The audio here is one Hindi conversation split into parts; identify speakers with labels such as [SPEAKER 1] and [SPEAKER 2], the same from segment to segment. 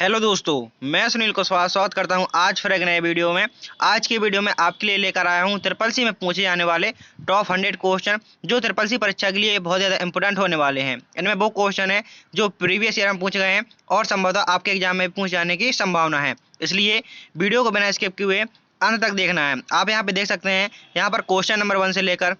[SPEAKER 1] हेलो दोस्तों, मैं सुनील कुशवाहा स्वागत करता हूं आज फिर एक नए वीडियो में। आज की वीडियो में आपके लिए लेकर आया हूं ट्रिपल सी में पूछे जाने वाले टॉप 100 क्वेश्चन जो ट्रिपल सी परीक्षा के लिए बहुत ज़्यादा इंपॉर्टेंट होने वाले हैं। इनमें वो क्वेश्चन है जो प्रीवियस ईयर में पूछे गए हैं और संभवतः आपके एग्जाम में पूछ जाने की संभावना है, इसलिए वीडियो को बिना स्किप किए हुए अंत तक देखना है। आप यहाँ पे देख सकते हैं, यहाँ पर क्वेश्चन नंबर 1 से लेकर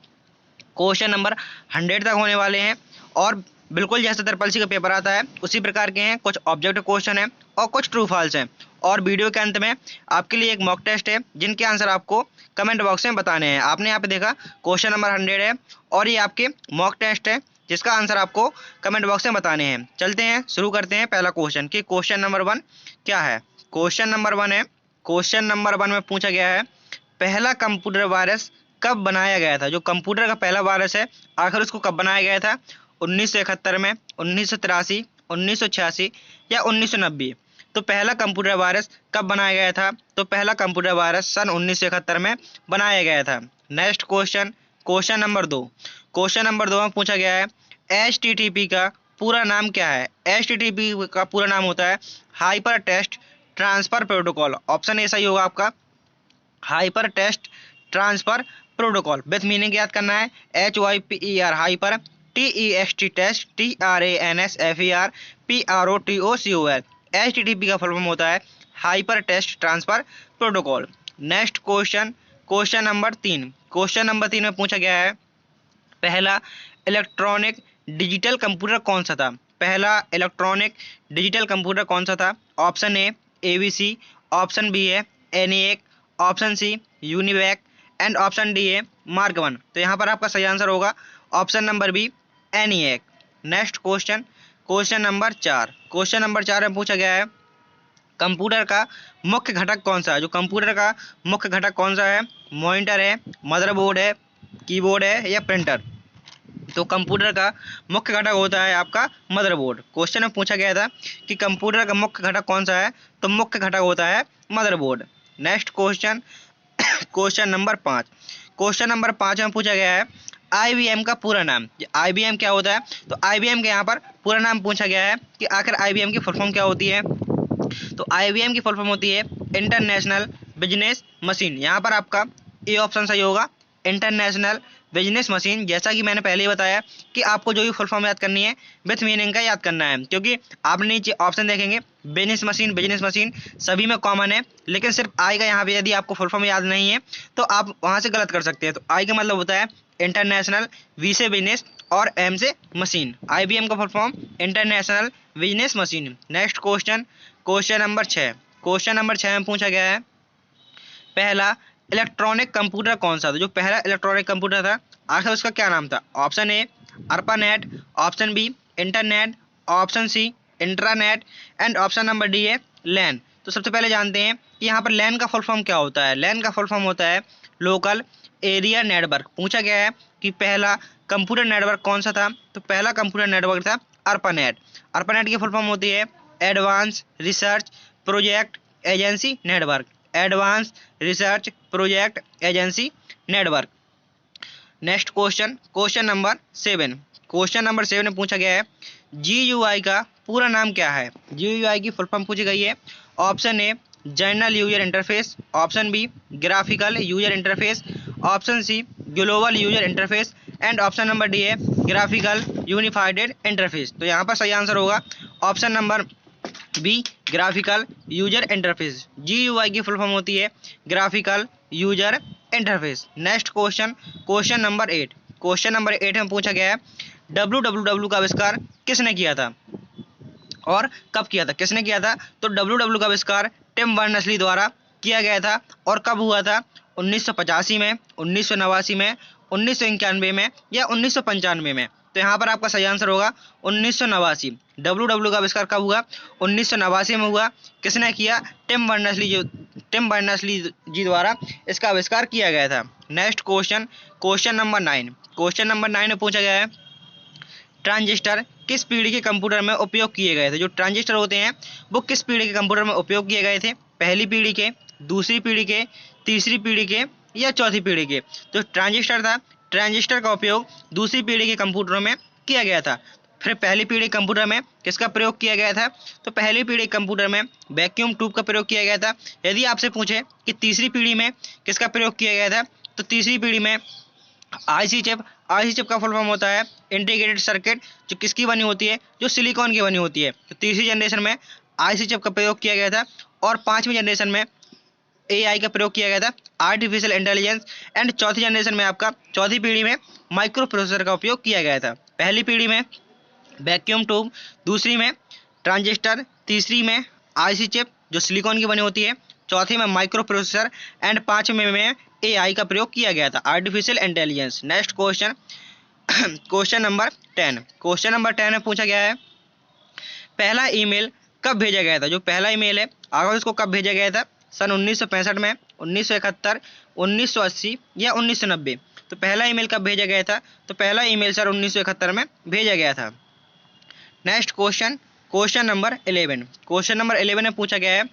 [SPEAKER 1] क्वेश्चन नंबर 100 तक होने वाले हैं और बिल्कुल जैसे ट्रिपल सी का पेपर आता है उसी प्रकार के हैं। कुछ ऑब्जेक्टिव क्वेश्चन हैं और कुछ ट्रू फॉल्स हैं और वीडियो के अंत में आपके लिए एक मॉक टेस्ट है जिनके आंसर आपको कमेंट बॉक्स में बताने हैं। आपने यहाँ पे देखा क्वेश्चन नंबर 100 है और ये आपके मॉक टेस्ट है जिसका आंसर आपको कमेंट बॉक्स में बताने हैं। चलते हैं, शुरू करते हैं पहला क्वेश्चन कि क्वेश्चन नंबर 1 क्या है। क्वेश्चन नंबर 1 है, क्वेश्चन नंबर 1 में पूछा गया है पहला कंप्यूटर वायरस कब बनाया गया था। जो कंप्यूटर का पहला वायरस है आखिर उसको कब बनाया गया था, 1971 में, 1983, 1986 या 1990। तो पहला कंप्यूटर वायरस कब बनाया गया था, तो पहला कंप्यूटर वायरस सन 1971 में बनाया गया था। Next question, question number 2। Question number 2 में पूछा गया है HTTP का पूरा नाम क्या है। HTTP का पूरा नाम होता है hyper text transfer protocol. Option A सही होगा आपका, hyper text transfer protocol. With meaning याद करना है HYPER hyper, TEXT test, TRANSFER HTTP का फुल फॉर्म होता है hyper text transfer protocol. Next question, question number 3। Question number 3 में पूछा गया है पहला इलेक्ट्रॉनिक डिजिटल कंप्यूटर कौन सा था। पहला इलेक्ट्रॉनिक डिजिटल कंप्यूटर कौन सा था। Option A ABC, option B है ENIAC, option C UNIVAC and option D है मार्क 1। तो यहाँ पर आपका सही आंसर होगा option number B ENIAC। Next question, question number 4। Question number 4 में पूछा गया है कंप्यूटर का मुख्य घटक कौन सा है। जो कंप्यूटर का मुख्य घटक कौन सा है, मॉनिटर है, मदरबोर्ड है, कीबोर्ड है या प्रिंटर। तो कंप्यूटर का मुख्य घटक होता है आपका मदरबोर्ड। क्वेश्चन में पूछा गया था कि कंप्यूटर का मुख्य घटक कौन सा है, तो मुख्य घटक होता है motherboard. Next question, question number 5। Question number 5 में पूछा गया है IBM का पूरा नाम। IBM क्या होता है, तो IBM के यहाँ पर पूरा नाम पूछा गया है कि आखिर IBM की फुल फॉर्म क्या होती है। तो IBM की फुल फॉर्म होती है इंटरनेशनल बिजनेस मशीन। यहाँ पर आपका ए ऑप्शन सही होगा, इंटरनेशनल बिजनेस मशीन। जैसा कि मैंने पहले ही बताया कि आपको जो भी फुल फॉर्म याद करनी है विथ मीनिंग का याद करना है, क्योंकि आप नीचे ऑप्शन देखेंगे बिजनेस मशीन सभी में कॉमन है, लेकिन सिर्फ आई का यहाँ पे यदि आपको फुल फॉर्म याद नहीं है तो आप वहाँ से गलत कर सकते हैं। तो आई का मतलब होता है इंटरनेशनल, वी से बिजनेस और एम से मशीन। IBM का full form international business machine. Next question, question number 6। Question number 6 में पूछा गया है पहला इलेक्ट्रॉनिक कंप्यूटर कौन सा था। जो पहला इलेक्ट्रॉनिक कंप्यूटर था आखिर उसका क्या नाम था। Option A ARPANET, option B internet, option C intranet and option number D है LAN। तो सबसे पहले जानते हैं कि यहाँ पर LAN का फुल फॉर्म क्या होता है। LAN का फुल फॉर्म होता है लोकल एरिया नेटवर्क। पूछा गया है कि पहला कंप्यूटर नेटवर्क कौन सा था, तो पहला कंप्यूटर नेटवर्क था ARPANET। ARPANET की फुल फॉर्म होती है advance research project agency network, advance research project agency network. Next question, question number 7। Question number 7 में पूछा गया है GUI का पूरा नाम क्या है। GUI की फुल फॉर्म पूछी गई है। Option A general user interface, option B graphical user interface, option C global user interface and option number D है ग्राफिकल यूनिफाइड इंटरफेस। तो यहाँ पर सही आंसर होगा option number B graphical user interface. GUI की फुल फॉर्म होती है graphical user interface. Next question, question number 8। Question number 8 में पूछा गया है WWW का आविष्कार किसने किया था और कब किया था। किसने किया था, तो WWW का आविष्कार टिम बर्नर्स-ली द्वारा किया गया था और कब हुआ था, 1985 में, 1989 में, 1991 में या 1995 में। तो यहाँ पर आपका सही आंसर होगा 1989। WWW का आविष्कार कब हुआ, 1989 में हुआ। किसने किया, टिम बर्नर्स-ली जी द्वारा इसका आविष्कार किया गया था। Next question, question number 9। Question number 9 में पूछा गया है ट्रांजिस्टर किस पीढ़ी के कंप्यूटर में उपयोग किए गए थे। जो ट्रांजिस्टर होते हैं वो किस पीढ़ी के कंप्यूटर में उपयोग किए गए थे, पहली पीढ़ी के, दूसरी पीढ़ी के, तीसरी पीढ़ी के या चौथी पीढ़ी के। तो ट्रांजिस्टर था, ट्रांजिस्टर का उपयोग दूसरी पीढ़ी के कंप्यूटरों में किया गया था। फिर पहली पीढ़ी कंप्यूटर में किसका प्रयोग किया गया था? तो पहली पीढ़ी कंप्यूटर में वैक्यूम ट्यूब का प्रयोग किया गया था। यदि आपसे पूछे कि तीसरी पीढ़ी में किसका प्रयोग किया गया था, तो तीसरी पीढ़ी में आईसी चिप। आईसी चिप का फुल फॉर्म होता है इंटीग्रेटेड सर्किट, जो किसकी बनी होती है? जो सिलिकॉन की बनी होती है। तो तीसरी जनरेशन में आईसी चिप का प्रयोग किया गया था और पांचवी जनरेशन में एआई का प्रयोग किया गया था, आर्टिफिशियल इंटेलिजेंस। एंड चौथी जनरेशन में आपका चौथी पीढ़ी में माइक्रो प्रोसेसर का उपयोग किया गया था। पहली पीढ़ी में वैक्यूम ट्यूब, दूसरी में ट्रांजिस्टर, तीसरी में आईसी चिप जो सिलिकॉन की बनी होती है, चौथी में माइक्रो प्रोसेसर एंड पांचवें में एआई का प्रयोग किया गया था, artificial intelligence. Next question, question number 10। Question number 10 में पूछा गया है पहला ईमेल कब भेजा गया था? जो पहला ईमेल है आगे उसको कब भेजा गया था? सन 1965 में, 1971, 1980 या 1990? तो पहला ईमेल कब भेजा गया था? तो पहला ईमेल सर 1971 में भेजा गया था। Next question, question number 11। Question number 11 में पूछा गया है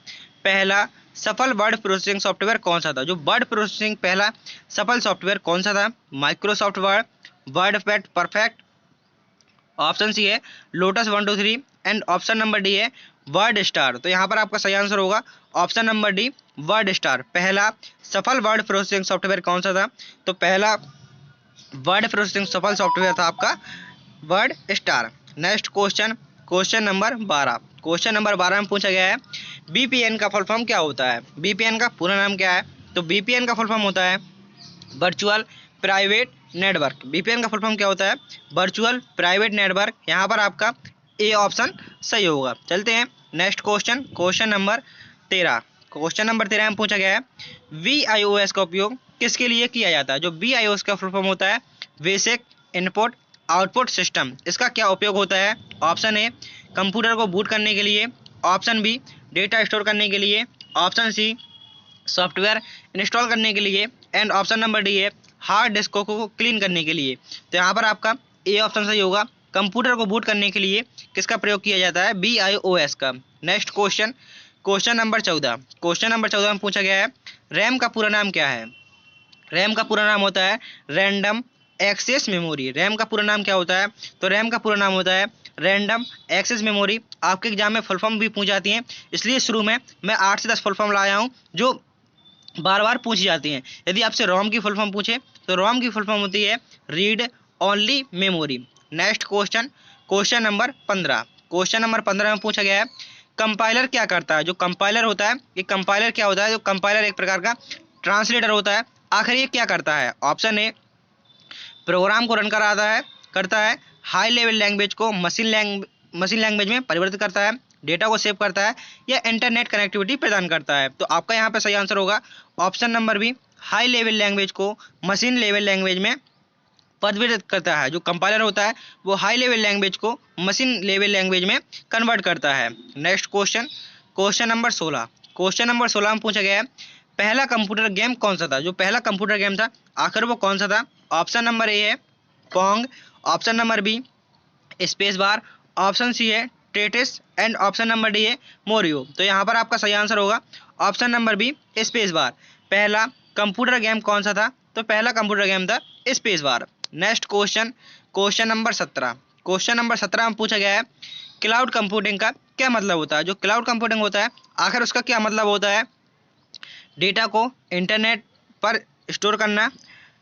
[SPEAKER 1] पहला सफल वर्ड प्रोसेसिंग सॉफ्टवेयर कौन सा था? जो वर्ड प्रोसेसिंग पहला सफल सॉफ्टवेयर कौन सा था? Microsoft Word, WordPad perfect, option C है Lotus 123 and option number D है वर्ड स्टार। तो यहाँ पर आपका सही आंसर होगा option number D WordStar. पहला सफल वर्ड प्रोसेसिंग सॉफ्टवेयर कौन सा था? तो पहला वर्ड प्रोसेसिंग सफल सॉफ्टवेयर था आपका word star. Next question, question number 12। Question number 12 में पूछा गया है बीपीएन का फुल फॉर्म क्या होता है? बीपीएन का पूरा नाम क्या है? तो बीपीएन का फुल फॉर्म होता है वर्चुअल प्राइवेट नेटवर्क। बीपीएन का फुल फॉर्म क्या होता है? Virtual private network. यहाँ पर आपका ए ऑप्शन सही होगा। चलते हैं next question, question number 13। Question number 13 में पूछा गया है VIOS का उपयोग किसके लिए किया जाता है? जो VIOS का फुल फॉर्म होता है बेसिक इनपुट आउटपुट सिस्टम। इसका क्या उपयोग होता है? ऑप्शन ए कंप्यूटर को बूट करने के लिए, ऑप्शन बी डेटा स्टोर करने के लिए, ऑप्शन सी सॉफ्टवेयर इंस्टॉल करने के लिए एंड ऑप्शन नंबर डी है हार्ड डिस्क को क्लीन करने के लिए। तो यहाँ पर आपका ए ऑप्शन सही होगा, कंप्यूटर को बूट करने के लिए किसका प्रयोग किया जाता है? VIOS का। Next question, question number 14। Question number 14 में पूछा गया है रैम का पूरा नाम क्या है? रैम का पूरा नाम होता है रैंडम एक्सेस मेमोरी। रैम का पूरा नाम क्या होता है? तो रैम का पूरा नाम होता है रैंडम एक्सेस मेमोरी। आपके एग्जाम में फुल फॉर्म भी पूछ जाती हैं, इसलिए शुरू में मैं 8 से 10 फुल फॉर्म लाया हूँ जो बार बार पूछी जाती हैं। यदि आपसे रोम की फुल फॉर्म पूछे तो रोम की फुल फॉर्म होती है read only memory. Next question, question number 15। Question number 15 में पूछा गया है कंपाइलर क्या करता है? जो कंपाइलर होता है, ये कंपाइलर क्या होता है? जो कंपाइलर एक प्रकार का ट्रांसलेटर होता है। आखिर ये क्या करता है? ऑप्शन ए प्रोग्राम को रन करता है, हाई लेवल लैंग्वेज को मशीन लैंग्वेज में परिवर्तित करता है, डेटा को सेव करता है या इंटरनेट कनेक्टिविटी प्रदान करता है। तो आपका यहाँ पे सही आंसर होगा option number B high level language को मशीन लेवल लैंग्वेज में परिवर्तित करता है। जो कंपाइलर होता है वो हाई लेवल लैंग्वेज को मशीन लेवल लैंग्वेज में कन्वर्ट करता है। Next question, question number 16। Question number 16 में पूछा गया है पहला कंप्यूटर गेम कौन सा था? जो पहला कंप्यूटर गेम था आखिर वो कौन सा था? ऑप्शन नंबर ए है Pong, option number B space bar, option C है Tetris and option number D है मोरियो। तो यहाँ पर आपका सही आंसर होगा option number B space bar. पहला कंप्यूटर गेम कौन सा था? तो पहला कंप्यूटर गेम था space bar. Next question, question number 17। Question number 17 में पूछा गया है क्लाउड कंप्यूटिंग का क्या मतलब होता है? जो क्लाउड कंप्यूटिंग होता है आखिर उसका क्या मतलब होता है? डेटा को इंटरनेट पर स्टोर करना,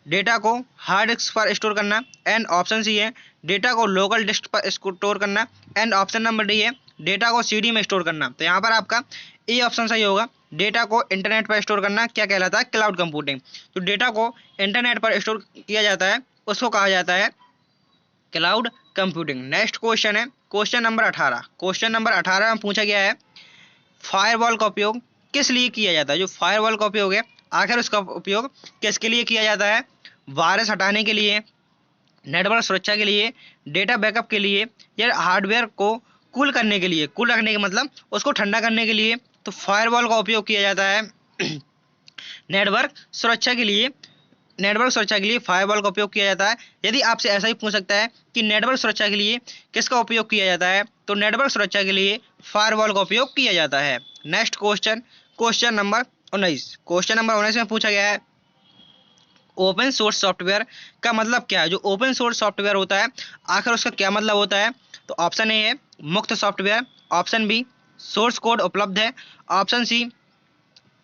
[SPEAKER 1] डेटा को हार्ड डिस्क पर स्टोर करना एंड ऑप्शन सी है डेटा को लोकल डिस्क पर स्टोर करना एंड ऑप्शन नंबर डी है डेटा को सीडी में स्टोर करना। तो यहाँ पर आपका ए ऑप्शन सही होगा, डेटा को इंटरनेट पर स्टोर करना क्या कहलाता है? Cloud computing. तो डेटा को इंटरनेट पर स्टोर किया जाता है उसको कहा जाता है क्लाउड कंप्यूटिंग। नेक्स्ट क्वेश्चन है क्वेश्चन नंबर 18। क्वेश्चन नंबर 18 में पूछा गया है फायरवॉल का उपयोग किस लिए किया जाता है? जो फायरवॉल का उपयोग है आखिर उसका उपयोग किसके लिए किया जाता है? वायरस हटाने के लिए, नेटवर्क सुरक्षा के लिए, डेटा बैकअप के लिए या हार्डवेयर को कूल करने के लिए। कूल रखने का मतलब उसको ठंडा करने के लिए। तो फायरवॉल का उपयोग किया जाता है नेटवर्क सुरक्षा के लिए। नेटवर्क सुरक्षा के लिए फायरवॉल का उपयोग किया जाता है। यदि आपसे ऐसा ही पूछ सकता है कि नेटवर्क सुरक्षा के लिए किसका उपयोग किया जाता है? तो नेटवर्क सुरक्षा के लिए फायरवॉल का उपयोग किया जाता है। Next question, question number 19। Question number 19 में पूछा गया है ओपन सोर्स सॉफ्टवेयर का मतलब क्या है? जो ओपन सोर्स सॉफ्टवेयर होता है आखिर उसका क्या मतलब होता है? तो ऑप्शन ए है मुक्त software, option B source code उपलब्ध है, option C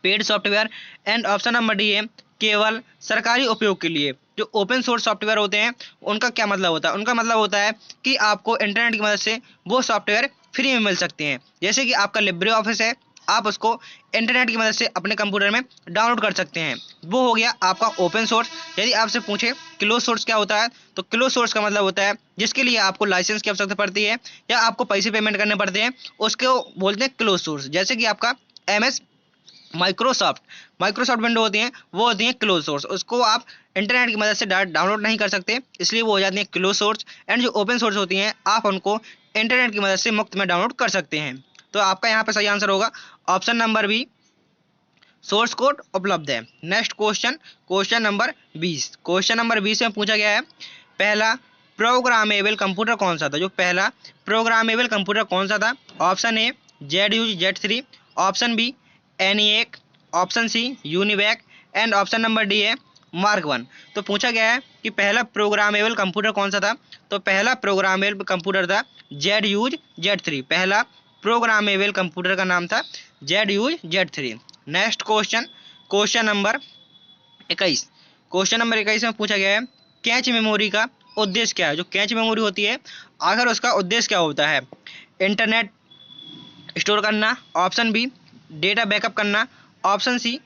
[SPEAKER 1] paid software and option number D है केवल सरकारी उपयोग के लिए। जो ओपन सोर्स सॉफ्टवेयर होते हैं उनका क्या मतलब होता है? उनका मतलब होता है कि आपको इंटरनेट की मदद से वो सॉफ्टवेयर फ्री में मिल सकते हैं। जैसे कि आपका लिब्रे ऑफिस है, आप उसको इंटरनेट की मदद से अपने कंप्यूटर में डाउनलोड कर सकते हैं। वो हो गया आपका ओपन सोर्स। यदि आपसे पूछे क्लोज सोर्स क्या होता है, तो क्लोज सोर्स का मतलब होता है जिसके लिए आपको लाइसेंस की आवश्यकता पड़ती है या आपको पैसे पेमेंट करने पड़ते हैं, उसको बोलते हैं क्लोज सोर्स। जैसे कि आपका MS माइक्रोसॉफ्ट विंडो होती है, वो होती है क्लोज सोर्स। उसको आप इंटरनेट की मदद से डाउनलोड नहीं कर सकते, इसलिए वो हो जाती है क्लोज सोर्स। एंड जो ओपन सोर्स होती हैं आप उनको इंटरनेट की मदद से मुफ्त में डाउनलोड कर सकते हैं। तो आपका यहाँ पे सही आंसर होगा option number B, source code उपलब्ध है। Next question, question number 20। Question number 20 में पूछा गया है पहला प्रोग्रामेबल कंप्यूटर कौन सा था? जो पहला प्रोग्रामेबल कंप्यूटर कौन सा था? Option A ZUZ3, option B ENIAC, option C UNIVAC and option number D है मार्क 1। तो पूछा गया है कि पहला प्रोग्रामेबल कंप्यूटर कौन सा था? तो पहला प्रोग्रामेबल कंप्यूटर था ZUZ3। पहला प्रोग्रामेबल कंप्यूटर का नाम था ZUZ3। Next question, question number 21। Question number 21 में पूछा गया है कैच मेमोरी का उद्देश्य क्या है? जो कैच मेमोरी होती है आखिर उसका उद्देश्य क्या होता है? इंटरनेट स्टोर करना, ऑप्शन बी डेटा बैकअप करना, ऑप्शन सी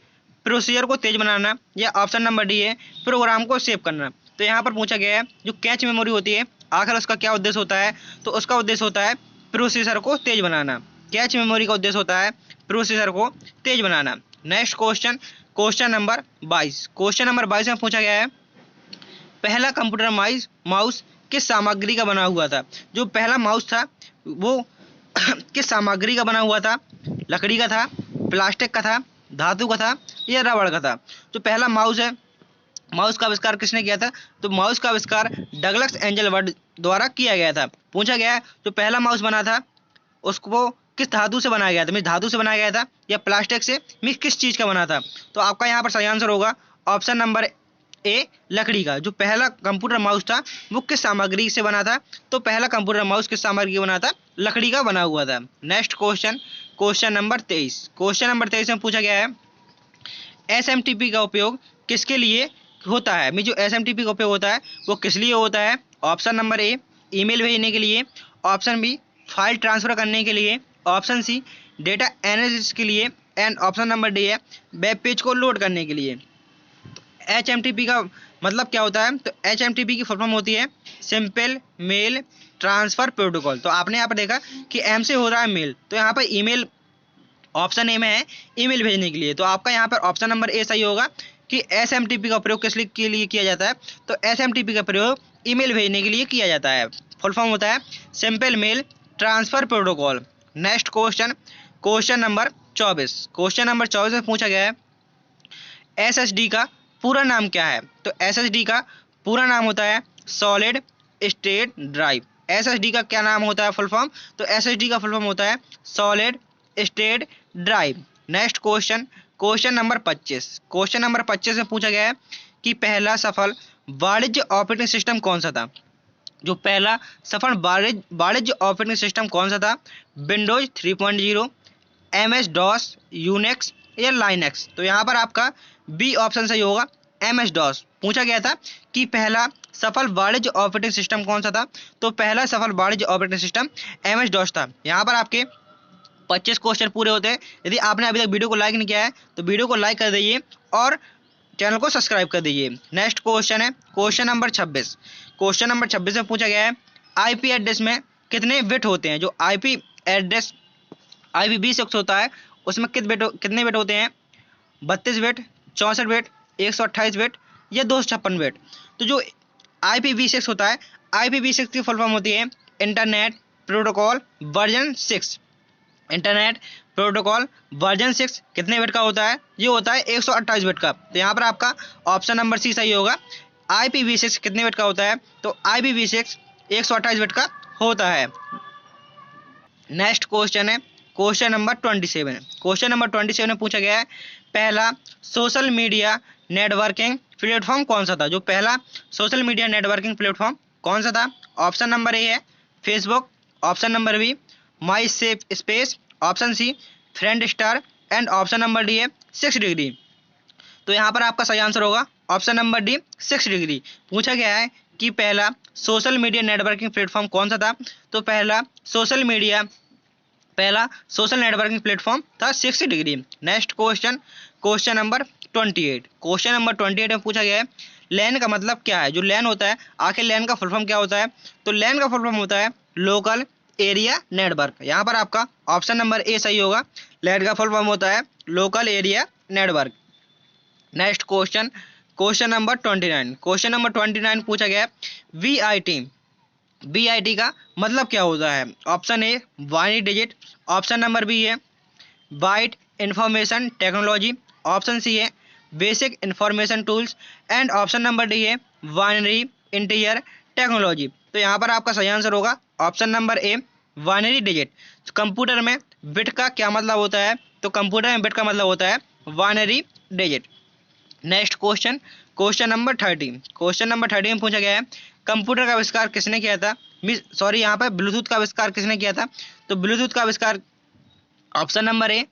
[SPEAKER 1] प्रोसीजर को तेज बनाना या ऑप्शन नंबर डी है प्रोग्राम को सेव करना। तो यहाँ पर पूछा गया है जो कैच मेमोरी होती है आखिर उसका क्या उद्देश्य होता है? तो उसका उद्देश्य होता है प्रोसेसर को तेज बनाना। कैच मेमोरी का उद्देश्य होता है प्रोसेसर को तेज बनाना। Next question, question number 22। Question number 22 में पूछा गया है पहला कंप्यूटर माउस किस सामग्री का बना हुआ था? जो पहला माउस था वो किस सामग्री का बना हुआ था? लकड़ी का था, प्लास्टिक का था, धातु का था या रबड़ का था? जो पहला माउस है, माउस का आविष्कार किसने किया था? तो माउस का आविष्कार डगलस एंजलवर्ड द्वारा किया गया था। पूछा गया है जो पहला माउस बना था उसको किस धातु से बनाया गया था? मीन्स धातु से बनाया गया था या प्लास्टिक से, मीन्स किस चीज़ का बना था? तो आपका यहाँ पर सही आंसर होगा ऑप्शन नंबर ए लकड़ी का। जो पहला कंप्यूटर माउस था वो किस सामग्री से बना था? तो पहला कंप्यूटर माउस किस सामग्री का बना था? लकड़ी का बना हुआ था। Next question, question number 23। Question number 23 में पूछा गया है SMTP का उपयोग किसके लिए होता है? मीन्स जो SMTP का उपयोग होता है वो किस लिए होता है? ऑप्शन नंबर ए ईमेल भेजने के लिए, ऑप्शन बी फाइल ट्रांसफर करने के लिए, ऑप्शन सी डेटा एनालिसिस के लिए एंड ऑप्शन नंबर डी है वेब पेज को लोड करने के लिए। HMTP का मतलब क्या होता है? तो HMTP की फुल फॉर्म होती है सिंपल मेल ट्रांसफर प्रोटोकॉल। तो आपने यहाँ पर देखा कि M से हो रहा है मेल, तो यहाँ पर ईमेल ऑप्शन ए में है ईमेल भेजने के लिए। तो आपका यहाँ पर ऑप्शन नंबर ए सही होगा कि SMTP का प्रयोग किस के लिए किया जाता है? तो SMTP का प्रयोग ईमेल भेजने के लिए किया जाता है। फुल फॉर्म होता है simple mail transfer protocol. Next question, question number 24। Question number 24 में पूछा गया है SSD का पूरा नाम क्या है? तो SSD का पूरा नाम होता है सॉलिड स्टेट ड्राइव। SSD का क्या नाम होता है फुल फॉर्म? तो SSD का फुल फॉर्म होता है solid state drive. Next question, question number 25। Question number 25 में पूछा गया है कि पहला सफल वाणिज्य ऑपरेटिंग सिस्टम कौन सा था? जो पहला सफल वाणिज्य ऑपरेटिंग सिस्टम कौन सा था? विंडोज 3.0, MS DOS, यूनिक्स या लाइनक्स? तो यहाँ पर आपका बी ऑप्शन सही होगा MS DOS। पूछा गया था कि पहला सफल वाणिज्य ऑपरेटिंग सिस्टम कौन सा था? तो पहला सफल वाणिज्य ऑपरेटिंग सिस्टम MS DOS था। यहाँ पर आपके 25 क्वेश्चन पूरे होते हैं। यदि आपने अभी तक वीडियो को लाइक नहीं किया है तो वीडियो को लाइक कर दीजिए और चैनल को सब्सक्राइब कर दीजिए। नेक्स्ट क्वेश्चन है क्वेश्चन नंबर 26। क्वेश्चन नंबर 26 में पूछा गया है IP एड्रेस में कितने बिट होते हैं? जो IP एड्रेस IPv6 होता है उसमें कितने बिट होते हैं? 32 बिट, 64 बिट, 128 बिट या 256 बिट? तो जो IPv6 होता है, IPv6 की फुल फॉर्म होती है internet protocol version 6। Internet protocol version 6 कितने बिट का होता है? ये होता है 128 बिट का। तो यहाँ पर आपका ऑप्शन नंबर सी सही होगा। IPv6 कितने बिट का होता है? तो IPv6 128 बिट का होता है। नेक्स्ट क्वेश्चन है क्वेश्चन नंबर 27। क्वेश्चन नंबर 27 में पूछा गया है पहला सोशल मीडिया नेटवर्किंग प्लेटफॉर्म कौन सा था? जो पहला सोशल मीडिया नेटवर्किंग प्लेटफॉर्म कौन सा था? ऑप्शन नंबर ए है Facebook, option number B my safe space, option C Friendster and option number D है 6 डिग्री। तो यहाँ पर आपका सही आंसर होगा ऑप्शन नंबर डी 6 डिग्री। पूछा गया है कि पहला सोशल मीडिया नेटवर्किंग प्लेटफॉर्म कौन सा था, तो पहला सोशल नेटवर्किंग प्लेटफॉर्म था 6 degree. Next question, question number 28। Question number 28 में पूछा गया है लैन का मतलब क्या है। जो लैन होता है, आखिर लैन का फुल फॉर्म क्या होता है, तो लैन का फुल फॉर्म होता है लोकल एरिया नेटवर्क। यहाँ पर आपका ऑप्शन नंबर ए सही होगा, लैन का फुल फॉर्म होता है local area network. Next question, question number 29। Question number 29 पूछा गया है वीआईटी का मतलब क्या होता है। Option A binary digit, option number B है byte information technology, option C है basic information tools and option number D है बाइनरी इंटीजर टेक्नोलॉजी। तो यहाँ पर आपका सही आंसर होगा option number A binary digit. Computer में बिट का क्या मतलब होता है, तो कंप्यूटर में बिट का मतलब होता है binary digit. Next question, question number 30। Question number 30 में पूछा गया है कंप्यूटर का आविष्कार किसने किया था, यहाँ पर ब्लूटूथ का आविष्कार किसने किया था, तो ब्लूटूथ का आविष्कार option number A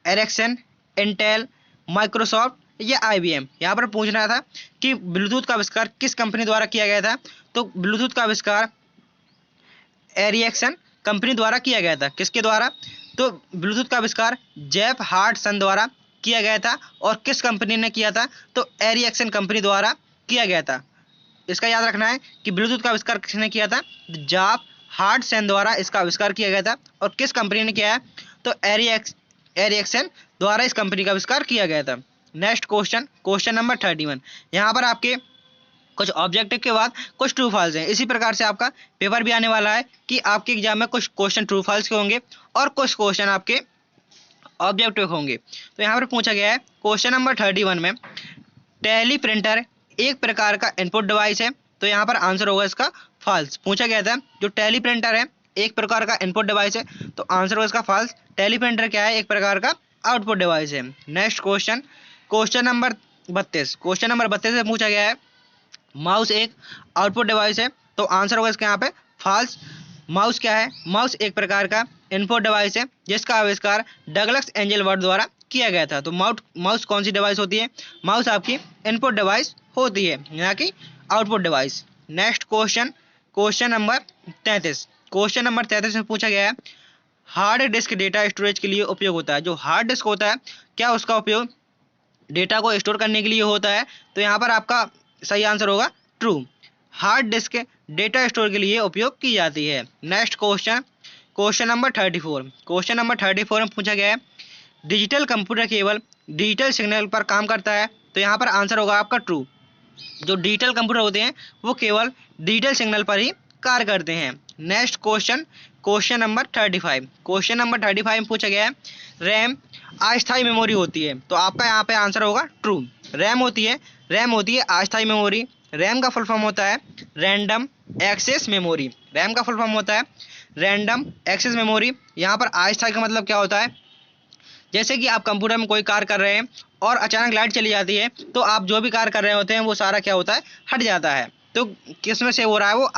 [SPEAKER 1] Ericsson, Intel, Microsoft या आईबीएम। यहाँ पर पूछना था कि ब्लूटूथ का आविष्कार किस कंपनी द्वारा किया गया था, तो ब्लूटूथ का आविष्कार एरिक्सन कंपनी द्वारा किया गया था। किसके द्वारा, तो ब्लूटूथ का आविष्कार जेफ हार्टसन द्वारा किया गया था। और किस कंपनी ने किया था, तो एरिक्सन कंपनी द्वारा किया गया था। इसका याद रखना है कि ब्लूटूथ का आविष्कार किसने किया था, जेफ हार्टसन द्वारा इसका आविष्कार किया गया था। और किस कंपनी ने किया है, तो एरिक्सन द्वारा इस कंपनी का आविष्कार किया गया था। Next question, question number 31। यहाँ पर आपके कुछ ऑब्जेक्टिव के बाद कुछ ट्रू फॉल्स हैं। इसी प्रकार से आपका पेपर भी आने वाला है कि आपके एग्जाम में कुछ क्वेश्चन ट्रू फॉल्स के होंगे और कुछ क्वेश्चन आपके ऑब्जेक्टिव होंगे। तो यहाँ पर पूछा गया है क्वेश्चन नंबर 31 में टेली प्रिंटर एक प्रकार का इनपुट डिवाइस है, तो यहाँ पर आंसर होगा इसका फॉल्स। पूछा गया था जो टेली प्रिंटर है एक प्रकार का इनपुट डिवाइस है, तो आंसर होगा इसका फॉल्स। टेली प्रिंटर क्या है, एक प्रकार का आउटपुट डिवाइस है। Next question, question number 32। Question number 32 में पूछा गया है माउस एक आउटपुट डिवाइस है, तो आंसर होगा इसका यहाँ पे फॉल्स। माउस क्या है, माउस एक प्रकार का इनपुट डिवाइस है जिसका आविष्कार डगलस एंजल वर्ड द्वारा किया गया था। तो माउस कौन सी डिवाइस होती है, माउस आपकी इनपुट डिवाइस होती है, यहाँ की output device. Next question, question number 33। Question number 33 में पूछा गया है हार्ड डिस्क डेटा स्टोरेज के लिए उपयोग होता है। जो हार्ड डिस्क होता है क्या उसका उपयोग डेटा को स्टोर करने के लिए होता है, तो यहाँ पर आपका सही आंसर होगा true. Hard disk data store के लिए उपयोग की जाती है। Next question, question number 34। Question number 34 में पूछा गया है डिजिटल कंप्यूटर केवल डिजिटल सिग्नल पर काम करता है, तो यहाँ पर आंसर होगा आपका ट्रू। जो डिजिटल कंप्यूटर होते हैं वो केवल डिजिटल सिग्नल पर ही कार्य करते हैं। Next question, question number 35। Question number 35 में पूछा गया है रैम अस्थायी मेमोरी होती है, तो आपका यहाँ पे आंसर होगा ट्रू। रैम होती है अस्थायी मेमोरी। रैम का फुल फॉर्म होता है रैंडम एक्सेस मेमोरी। रैम का फुल फॉर्म होता है रैंडम एक्सेस मेमोरी। यहाँ पर अस्थायी का मतलब क्या होता है, जैसे कि आप कंप्यूटर में कोई कार्य कर रहे हैं और अचानक लाइट चली जाती है, तो आप जो भी कार्य कर रहे होते हैं वो सारा क्या होता है, हट जाता है। तो किस में सेव हो रहा है, वो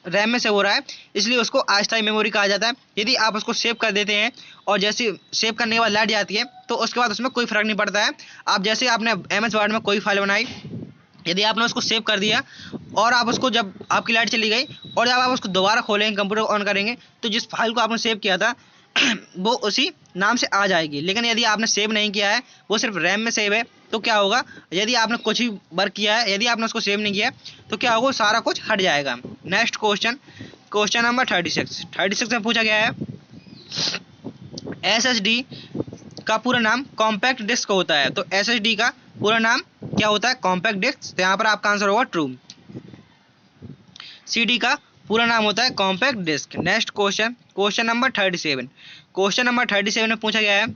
[SPEAKER 1] रैम में सेव हो रहा है, इसलिए उसको अस्थायी मेमोरी कहा जाता है। यदि आप उसको सेव कर देते हैं और जैसे सेव करने के बाद लाइट जाती है तो उसके बाद उसमें कोई फर्क नहीं पड़ता है। आप जैसे आपने MS वर्ड में कोई फाइल बनाई, यदि आपने उसको सेव कर दिया और आप उसको जब आपकी लाइट चली गई और जब आप उसको दोबारा खोलेंगे, कंप्यूटर ऑन करेंगे, तो जिस फाइल को आपने सेव किया था वो उसी नाम से आ जाएगी। लेकिन यदि आपने सेव नहीं किया है, वो सिर्फ रैम में सेव है, तो क्या होगा, यदि आपने कुछ ही वर्क किया है, यदि आपने उसको सेव नहीं किया तो क्या होगा, सारा कुछ हट जाएगा। नेक्स्ट क्वेश्चन, क्वेश्चन नंबर 36 में पूछा गया है SSD का पूरा नाम कॉम्पैक्ट डिस्क होता है, तो SSD का पूरा नाम क्या होता है, कॉम्पैक्ट डिस्क। तो यहाँ पर आपका आंसर होगा ट्रू। CD का पूरा नाम होता है compact disc. Next question, question number 37। Question number 37 में पूछा गया है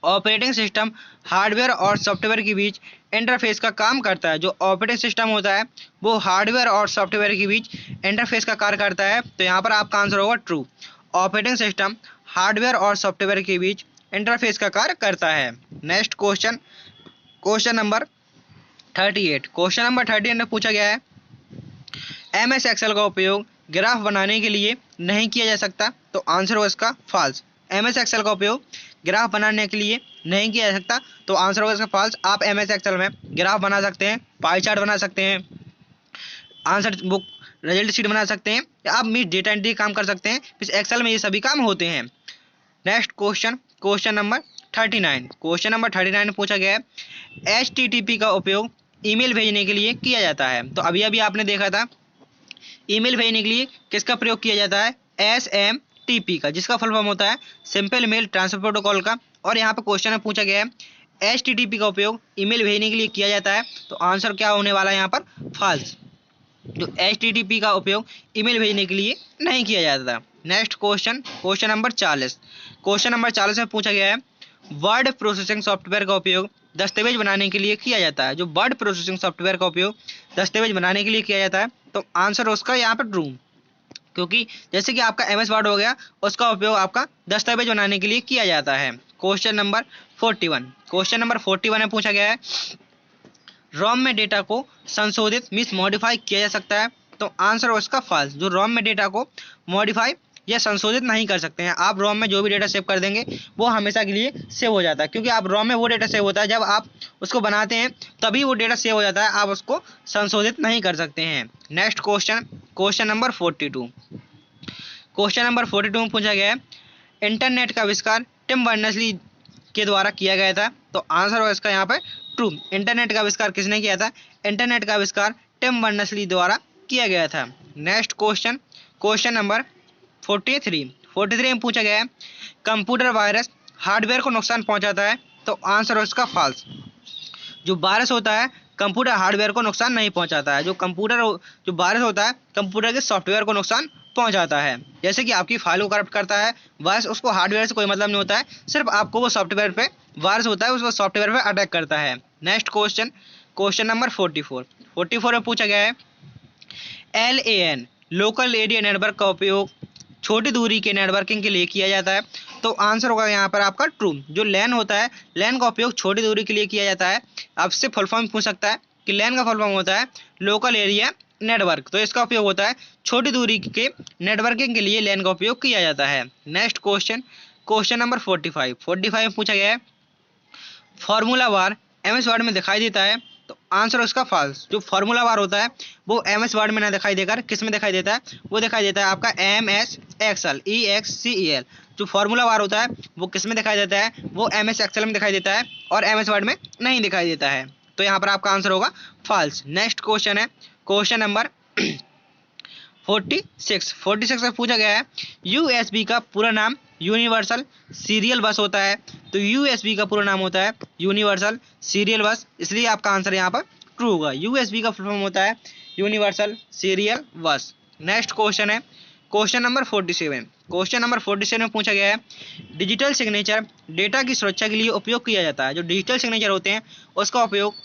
[SPEAKER 1] ऑपरेटिंग सिस्टम हार्डवेयर और सॉफ्टवेयर के बीच इंटरफेस का काम करता है। जो ऑपरेटिंग सिस्टम होता है वो हार्डवेयर और सॉफ्टवेयर के बीच इंटरफेस का कार्य करता है, तो यहाँ पर आपका आंसर होगा ट्रू। ऑपरेटिंग सिस्टम हार्डवेयर और सॉफ्टवेयर के बीच इंटरफेस का कार्य करता है। Next question, question number 38। Question number 38 में पूछा गया है MS एक्सेल का उपयोग ग्राफ बनाने के लिए नहीं किया जा सकता, तो आंसर होगा इसका फॉल्स। एमएस एक्सेल का उपयोग ग्राफ बनाने के लिए नहीं किया जा सकता, तो आंसर होगा इसका फॉल्स। आप एमएस एक्सेल में ग्राफ बना सकते हैं, पाई चार्ट बना सकते हैं, आंसर बुक रिजल्ट शीट बना सकते हैं, या आप मिस डेटा एंट्री काम कर सकते हैं। इस एक्सेल में ये सभी काम होते हैं। Next question, question number 39। Question number 39 में पूछा गया है HTTP का उपयोग ईमेल भेजने के लिए किया जाता है। तो अभी अभी आपने देखा था ईमेल भेजने के लिए किसका प्रयोग किया जाता है, SMTP का, जिसका फुल फॉर्म होता है सिंपल मेल ट्रांसफर प्रोटोकॉल का। और यहाँ पर क्वेश्चन में पूछा गया है HTTP का उपयोग ईमेल भेजने के लिए किया जाता है, तो आंसर क्या होने वाला है यहाँ पर, फॉल्स। जो HTTP का उपयोग ईमेल भेजने के लिए नहीं किया जाता था। Next question, question number 40। Question number 40 में पूछा गया है वर्ड प्रोसेसिंग सॉफ्टवेयर का उपयोग दस्तावेज बनाने के लिए किया जाता है। जो वर्ड प्रोसेसिंग सॉफ्टवेयर का उपयोग दस्तावेज बनाने के लिए किया जाता है, तो आंसर उसका यहाँ पर ट्रू, क्योंकि जैसे कि आपका MS वर्ड हो गया, उसका उपयोग आपका दस्तावेज बनाने के लिए किया जाता है। Question number 41। क्वेश्चन नंबर 41 में पूछा गया है रोम में डेटा को संशोधित मीन्स मॉडिफाई किया जा सकता है, तो आंसर हो इसका फॉल्स। जो रोम में डेटा को मॉडिफाई या संशोधित नहीं कर सकते हैं। आप रोम में जो भी डेटा सेव कर देंगे वो हमेशा के लिए सेव हो जाता है, क्योंकि आप रोम में वो डेटा सेव होता है जब आप उसको बनाते हैं तभी वो डेटा सेव हो जाता है, आप उसको संशोधित नहीं कर सकते हैं। Next question, question number 42। Question number 42 में पूछा गया है इंटरनेट का आविष्कार टिम बर्नर्स-ली के द्वारा किया गया था, तो आंसर होगा इसका यहाँ पर ट्रू। इंटरनेट का आविष्कार किसने किया था, इंटरनेट का आविष्कार टिम बर्नर्स-ली द्वारा किया गया था। नेक्स्ट क्वेश्चन, क्वेश्चन नंबर 43 में पूछा गया है कंप्यूटर वायरस हार्डवेयर को नुकसान पहुंचाता है, तो आंसर इसका फॉल्स। जो वायरस होता है कंप्यूटर हार्डवेयर को नुकसान नहीं पहुंचाता है। जो वायरस होता है कंप्यूटर के सॉफ्टवेयर को नुकसान पहुंचाता है। जैसे कि आपकी फाइल को करप्ट करता है वायरस, उसको हार्डवेयर से कोई मतलब नहीं होता है, सिर्फ आपको वो सॉफ्टवेयर पे वायरस होता है, उसको सॉफ्टवेयर पे अटैक करता है। नेक्स्ट क्वेश्चन, क्वेश्चन नंबर 44 में पूछा गया है LAN लोकल एरिया नेटवर्क का उपयोग छोटी दूरी के नेटवर्किंग के लिए किया जाता है, तो आंसर होगा यहाँ पर आपका ट्रू। जो लैन होता है, लैन का उपयोग छोटी दूरी के लिए किया जाता है। आपसे फुल फॉर्म पूछ सकता है कि लैन का फुल फॉर्म होता है लोकल एरिया नेटवर्क, तो इसका उपयोग होता है छोटी दूरी के नेटवर्किंग के लिए लैन का उपयोग किया जाता है। नेक्स्ट क्वेश्चन, क्वेश्चन नंबर 45 में पूछा गया है फॉर्मूला बार MS वर्ड में दिखाई देता है, तो आंसर उसका फॉल्स। जो फॉर्मूला बार होता है वो MS वर्ड में ना दिखाई देकर किस में दिखाई देता है, वो दिखाई देता है आपका MS Excel EXCEL। जो फॉर्मूला बार होता है वो किस में दिखाई देता है, वो MS Excel में दिखाई देता है और MS वर्ड में नहीं दिखाई देता है, तो यहाँ पर आपका आंसर होगा फॉल्स। नेक्स्ट क्वेश्चन है क्वेश्चन नंबर 46 में पूछा गया है USB का पूरा नाम यूनिवर्सल सीरियल बस होता है, तो USB का पूरा नाम होता है यूनिवर्सल सीरियल बस, इसलिए आपका आंसर यहाँ पर ट्रू होगा। USB का फुल फॉर्म होता है यूनिवर्सल सीरियल बस। नेक्स्ट क्वेश्चन है क्वेश्चन नंबर 47 में पूछा गया है डिजिटल सिग्नेचर डेटा की सुरक्षा के लिए उपयोग किया जाता है। जो डिजिटल सिग्नेचर होते हैं उसका उपयोग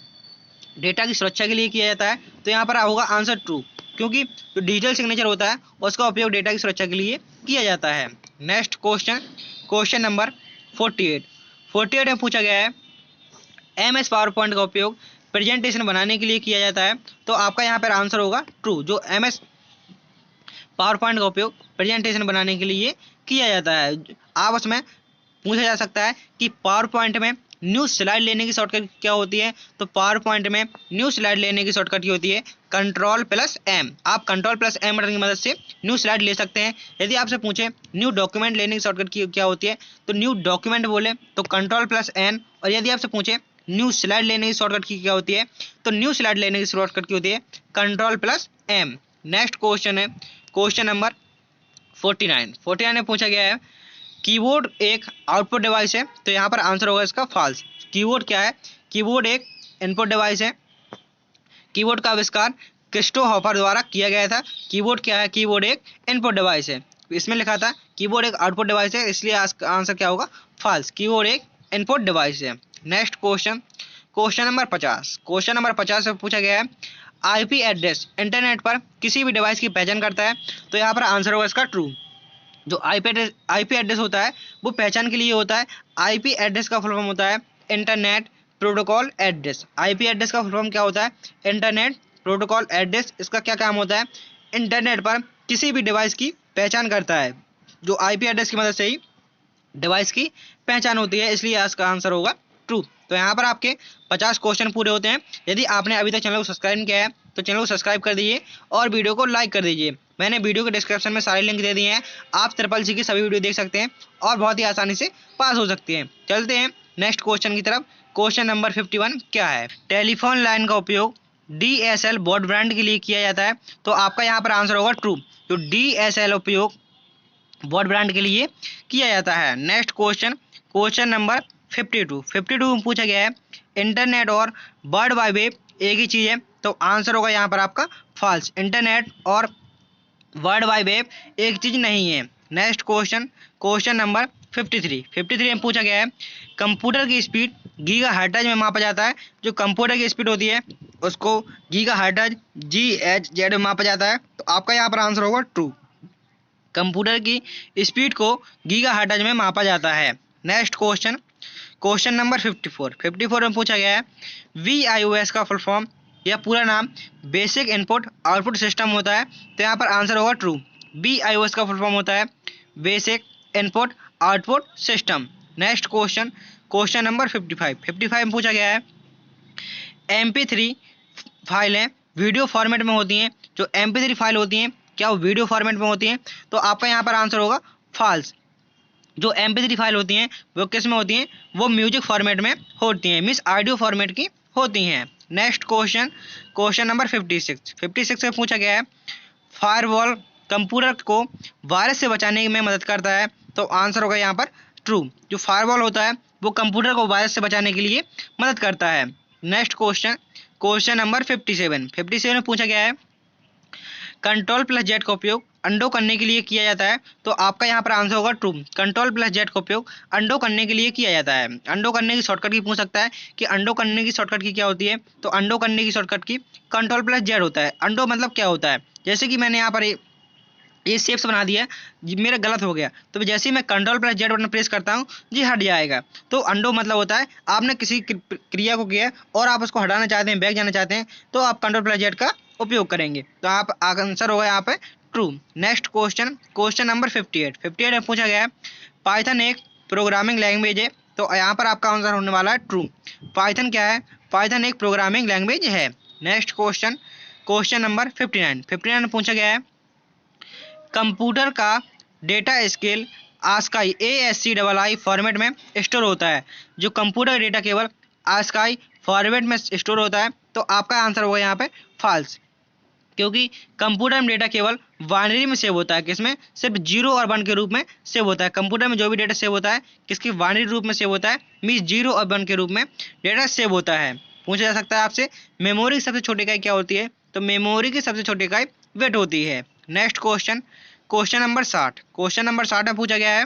[SPEAKER 1] डेटा की सुरक्षा के लिए किया जाता है, तो यहाँ पर होगा आंसर ट्रू, क्योंकि जो डिजिटल सिग्नेचर होता है उसका उपयोग डेटा की सुरक्षा के लिए किया जाता है। नेक्स्ट क्वेश्चन, क्वेश्चन नंबर 48 में पूछा गया है MS पावर पॉइंट का उपयोग प्रेजेंटेशन बनाने के लिए किया जाता है, तो आपका यहाँ पर आंसर होगा ट्रू। जो MS पावर पॉइंट का उपयोग प्रेजेंटेशन बनाने के लिए किया जाता है। आप उसमें पूछा जा सकता है कि पावर पॉइंट में न्यू स्लाइड लेने की शॉर्टकट क्या होती है, तो पावर पॉइंट में न्यू स्लाइड लेने की शॉर्टकट ये होती है Ctrl+M। आप Ctrl+M बटन की मदद से न्यू स्लाइड ले सकते हैं। यदि आपसे पूछे न्यू डॉक्यूमेंट लेने की शॉर्टकट की क्या होती है, तो न्यू डॉक्यूमेंट बोले तो Ctrl+N। और यदि आपसे पूछे न्यू स्लाइड लेने की शॉर्टकट की क्या होती है, तो न्यू स्लाइड लेने की शॉर्टकट की होती है Ctrl+M। नेक्स्ट क्वेश्चन है क्वेश्चन नंबर 49 में पूछा गया है कीबोर्ड एक आउटपुट डिवाइस है, तो यहाँ पर आंसर होगा इसका फॉल्स। कीबोर्ड क्या है, कीबोर्ड एक इनपुट डिवाइस है। कीबोर्ड का आविष्कार क्रिस्टोफर द्वारा किया गया था। कीबोर्ड क्या है, कीबोर्ड एक इनपुट डिवाइस है। इसमें लिखा था कीबोर्ड एक आउटपुट डिवाइस है, इसलिए आंसर क्या होगा फॉल्स। कीबोर्ड एक इनपुट डिवाइस है। नेक्स्ट क्वेश्चन, क्वेश्चन नंबर 50 से पूछा गया है IP एड्रेस इंटरनेट पर किसी भी डिवाइस की पहचान करता है, तो यहाँ पर आंसर होगा इसका ट्रू। जो IP एड्रेस होता है वो पहचान के लिए होता है। IP एड्रेस का फुल फॉर्म होता है internet protocol address. IP address का फुल फॉर्म क्या होता है, इंटरनेट प्रोटोकॉल एड्रेस। इसका क्या काम होता है, इंटरनेट पर किसी भी डिवाइस की पहचान करता है, जो आईपी एड्रेस की मदद से ही डिवाइस की पहचान होती है, इसलिए इसका आंसर होगा ट्रू। तो यहाँ पर आपके 50 क्वेश्चन पूरे होते हैं। यदि आपने अभी तक चैनल को सब्सक्राइब नहीं किया है तो चैनल को सब्सक्राइब कर दीजिए और वीडियो को लाइक कर दीजिए। मैंने वीडियो के डिस्क्रिप्शन में सारे लिंक दे दिए हैं, आप SSSC की सभी वीडियो देख सकते हैं और बहुत ही आसानी से पास हो सकते हैं। चलते हैं नेक्स्ट क्वेश्चन की तरफ। क्वेश्चन नंबर 51 क्या है? टेलीफोन लाइन का उपयोग DSL ब्रॉडबैंड के लिए किया जाता है, तो आपका यहाँ पर आंसर होगा ट्रू। तो DSL उपयोग ब्रॉडबैंड के लिए किया जाता है। नेक्स्ट क्वेश्चन, क्वेश्चन नंबर 52 में पूछा गया है इंटरनेट और वर्ल्ड वाइड वेब एक ही चीज़ है, तो आंसर होगा यहाँ पर आपका फॉल्स। इंटरनेट और वर्ल्ड वाइड वेब एक चीज़ नहीं है। नेक्स्ट क्वेश्चन, क्वेश्चन नंबर 53 में पूछा गया है कंप्यूटर की स्पीड गीगाहर्ट्ज में मापा जाता है। जो कंप्यूटर की स्पीड होती है उसको गीगाहर्ट्ज GHz में मापा जाता है, तो आपका यहाँ पर आंसर होगा ट्रू। कंप्यूटर की स्पीड को गीगाहर्ट्ज में मापा जाता है। नेक्स्ट क्वेश्चन, क्वेश्चन नंबर 54 में पूछा गया है VIOS का फुल फॉर्म या पूरा नाम बेसिक इनपुट आउटपुट सिस्टम होता है, तो यहाँ पर आंसर होगा ट्रू। VIOS का फुल फॉर्म होता है basic input output system. Next question, question number 55 में पूछा गया है MP3 फाइलें वीडियो फॉर्मेट में होती हैं। जो MP3 फाइल होती हैं क्या वो वीडियो फॉर्मेट में होती हैं? तो आपका यहाँ पर आंसर होगा फॉल्स। जो MP3 फाइल होती हैं वो किस में होती हैं? वो म्यूजिक फॉर्मेट में होती हैं, मीन्स ऑडियो फॉर्मेट की होती हैं। नेक्स्ट क्वेश्चन, क्वेश्चन नंबर 56 में पूछा गया है फायरवॉल कंप्यूटर को वायरस से बचाने में मदद करता है, तो आंसर होगा यहाँ पर ट्रू। जो फायरवॉल होता है वो कंप्यूटर को वायरस से बचाने के लिए मदद करता है। नेक्स्ट क्वेश्चन, क्वेश्चन नंबर 57 में पूछा गया है Ctrl+Z का उपयोग अंडो करने के लिए किया जाता है, तो आपका यहाँ पर आंसर होगा ट्रू। Ctrl+Z का उपयोग अंडो करने के लिए किया जाता है। अंडो करने की शॉर्टकट की पूछ सकता है कि अंडो करने की शॉर्टकट की क्या होती है, तो अंडो करने की शॉर्टकट की Ctrl+Z होता है। अंडो मतलब क्या होता है? जैसे कि मैंने यहाँ पर ये शेप्स बना दिया, मेरा गलत हो गया, तो जैसे ही मैं Ctrl+Z बटन प्रेस करता हूँ जी हट जाएगा। तो अंडो मतलब होता है आपने किसी क्रिया को किया और आप उसको हटाना चाहते हैं, बैक जाना चाहते हैं, तो आप Ctrl+Z का उपयोग करेंगे, तो आप आंसर होगा यहाँ पे true. Next question, question number 58 में पूछा गया है पाइथन एक प्रोग्रामिंग लैंग्वेज है, तो यहाँ पर आपका आंसर होने वाला है ट्रू। पाइथन क्या है? पाइथन एक प्रोग्रामिंग लैंग्वेज है। नेक्स्ट क्वेश्चन, क्वेश्चन नंबर 59 में पूछा गया है कंप्यूटर का data scale ASCII ASCII format में स्टोर होता है। जो कंप्यूटर डेटा केवल ASCII फॉर्मेट में स्टोर होता है, तो आपका आंसर होगा यहाँ पे फॉल्स, क्योंकि कंप्यूटर में डेटा केवल बाइनरी में सेव होता है। किसमें? सिर्फ 0 और 1 के रूप में सेव होता है। कंप्यूटर में जो भी डेटा सेव होता है किसके बाइनरी रूप में सेव होता है, मीन्स 0 और 1 के रूप में डेटा सेव होता है। पूछा जा सकता है आपसे मेमोरी की सबसे छोटी इकाई क्या होती है, तो मेमोरी की सबसे छोटी इकाई वेट होती है। नेक्स्ट क्वेश्चन, क्वेश्चन नंबर 60 में पूछा गया है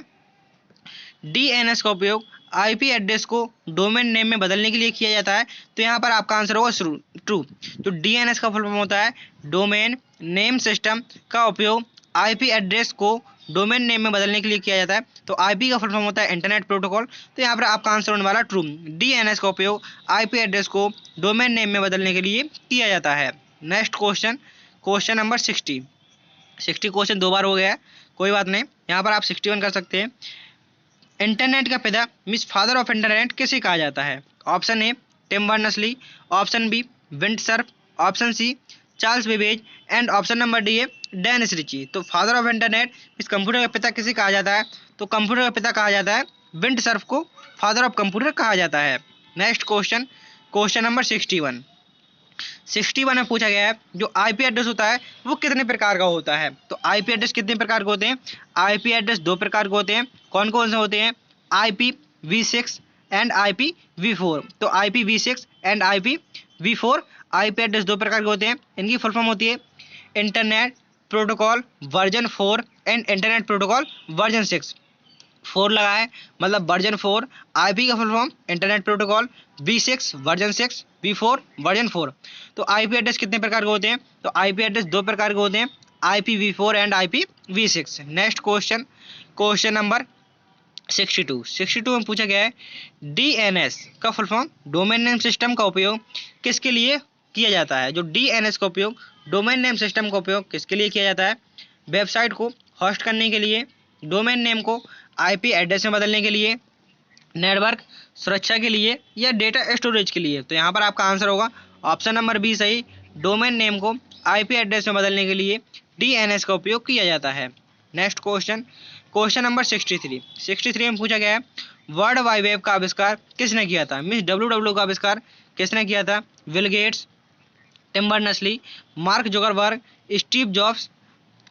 [SPEAKER 1] DNS का उपयोग IP एड्रेस को डोमेन नेम में बदलने के लिए किया जाता है, तो यहाँ पर आपका आंसर होगा ट्रू। तो DNS का फुल फॉर्म होता है डोमेन नेम सिस्टम का उपयोग IP एड्रेस को डोमेन नेम में बदलने के लिए किया जाता है, तो IP का फुल फॉर्म होता है इंटरनेट प्रोटोकॉल, तो यहाँ पर आपका आंसर होने वाला ट्रू। DNS का उपयोग IP एड्रेस को डोमेन नेम में बदलने के लिए किया जाता है। Next question, question number 60 question 2 बार हो गया है, कोई बात नहीं, यहाँ पर आप 61 कर सकते हैं। इंटरनेट का पिता मीन्स फादर ऑफ इंटरनेट किसे कहा जाता है? Option A Tim Berners-Lee, option B windsurf, option C Charles Babbage and option number D है डेनिस रिची। तो father of internet means computer का पिता किसे कहा जाता है? तो कंप्यूटर का पिता कहा जाता है विंडसर्फ को फादर ऑफ कंप्यूटर कहा जाता है। नेक्स्ट क्वेश्चन, क्वेश्चन नंबर 61 में पूछा गया है जो IP एड्रेस होता है वो कितने प्रकार का होता है? तो IP एड्रेस कितने प्रकार के होते हैं? IP एड्रेस 2 प्रकार के होते हैं। कौन कौन से होते हैं? IPv6 and IPv4। तो IPv6 and IPv4 IP address 2 प्रकार के होते हैं। इनकी फुल फॉर्म होती है internet protocol version 4 and internet protocol version 6। 4 लगा है मतलब वर्जन 4, IP का full form internet protocol, V6 version 6, V4 version 4। तो IP एड्रेस कितने प्रकार के होते हैं? तो IP एड्रेस 2 प्रकार के होते हैं, IPv4 and IPv6। Next question, question number 62 में पूछा गया है DNS का full form domain name system का उपयोग किसके लिए किया जाता है? जो DNS का उपयोग डोमेन नेम सिस्टम का उपयोग किसके लिए किया जाता है? वेबसाइट को होस्ट करने के लिए, डोमेन नेम को आईपी एड्रेस में बदलने के लिए, नेटवर्क सुरक्षा के लिए, या डेटा स्टोरेज के लिए। तो यहाँ पर आपका आंसर होगा ऑप्शन नंबर बी सही, डोमेन नेम को आईपी एड्रेस में बदलने के लिए डीएनएस का उपयोग किया जाता है। नेक्स्ट क्वेश्चन, क्वेश्चन नंबर 63 में पूछा गया है वर्ल्ड वाइड वेब का आविष्कार किसने किया था? मीन्स WWW का आविष्कार किसने किया था? Bill Gates, Tim Berners Lee, Mark Zuckerberg, Steve Jobs.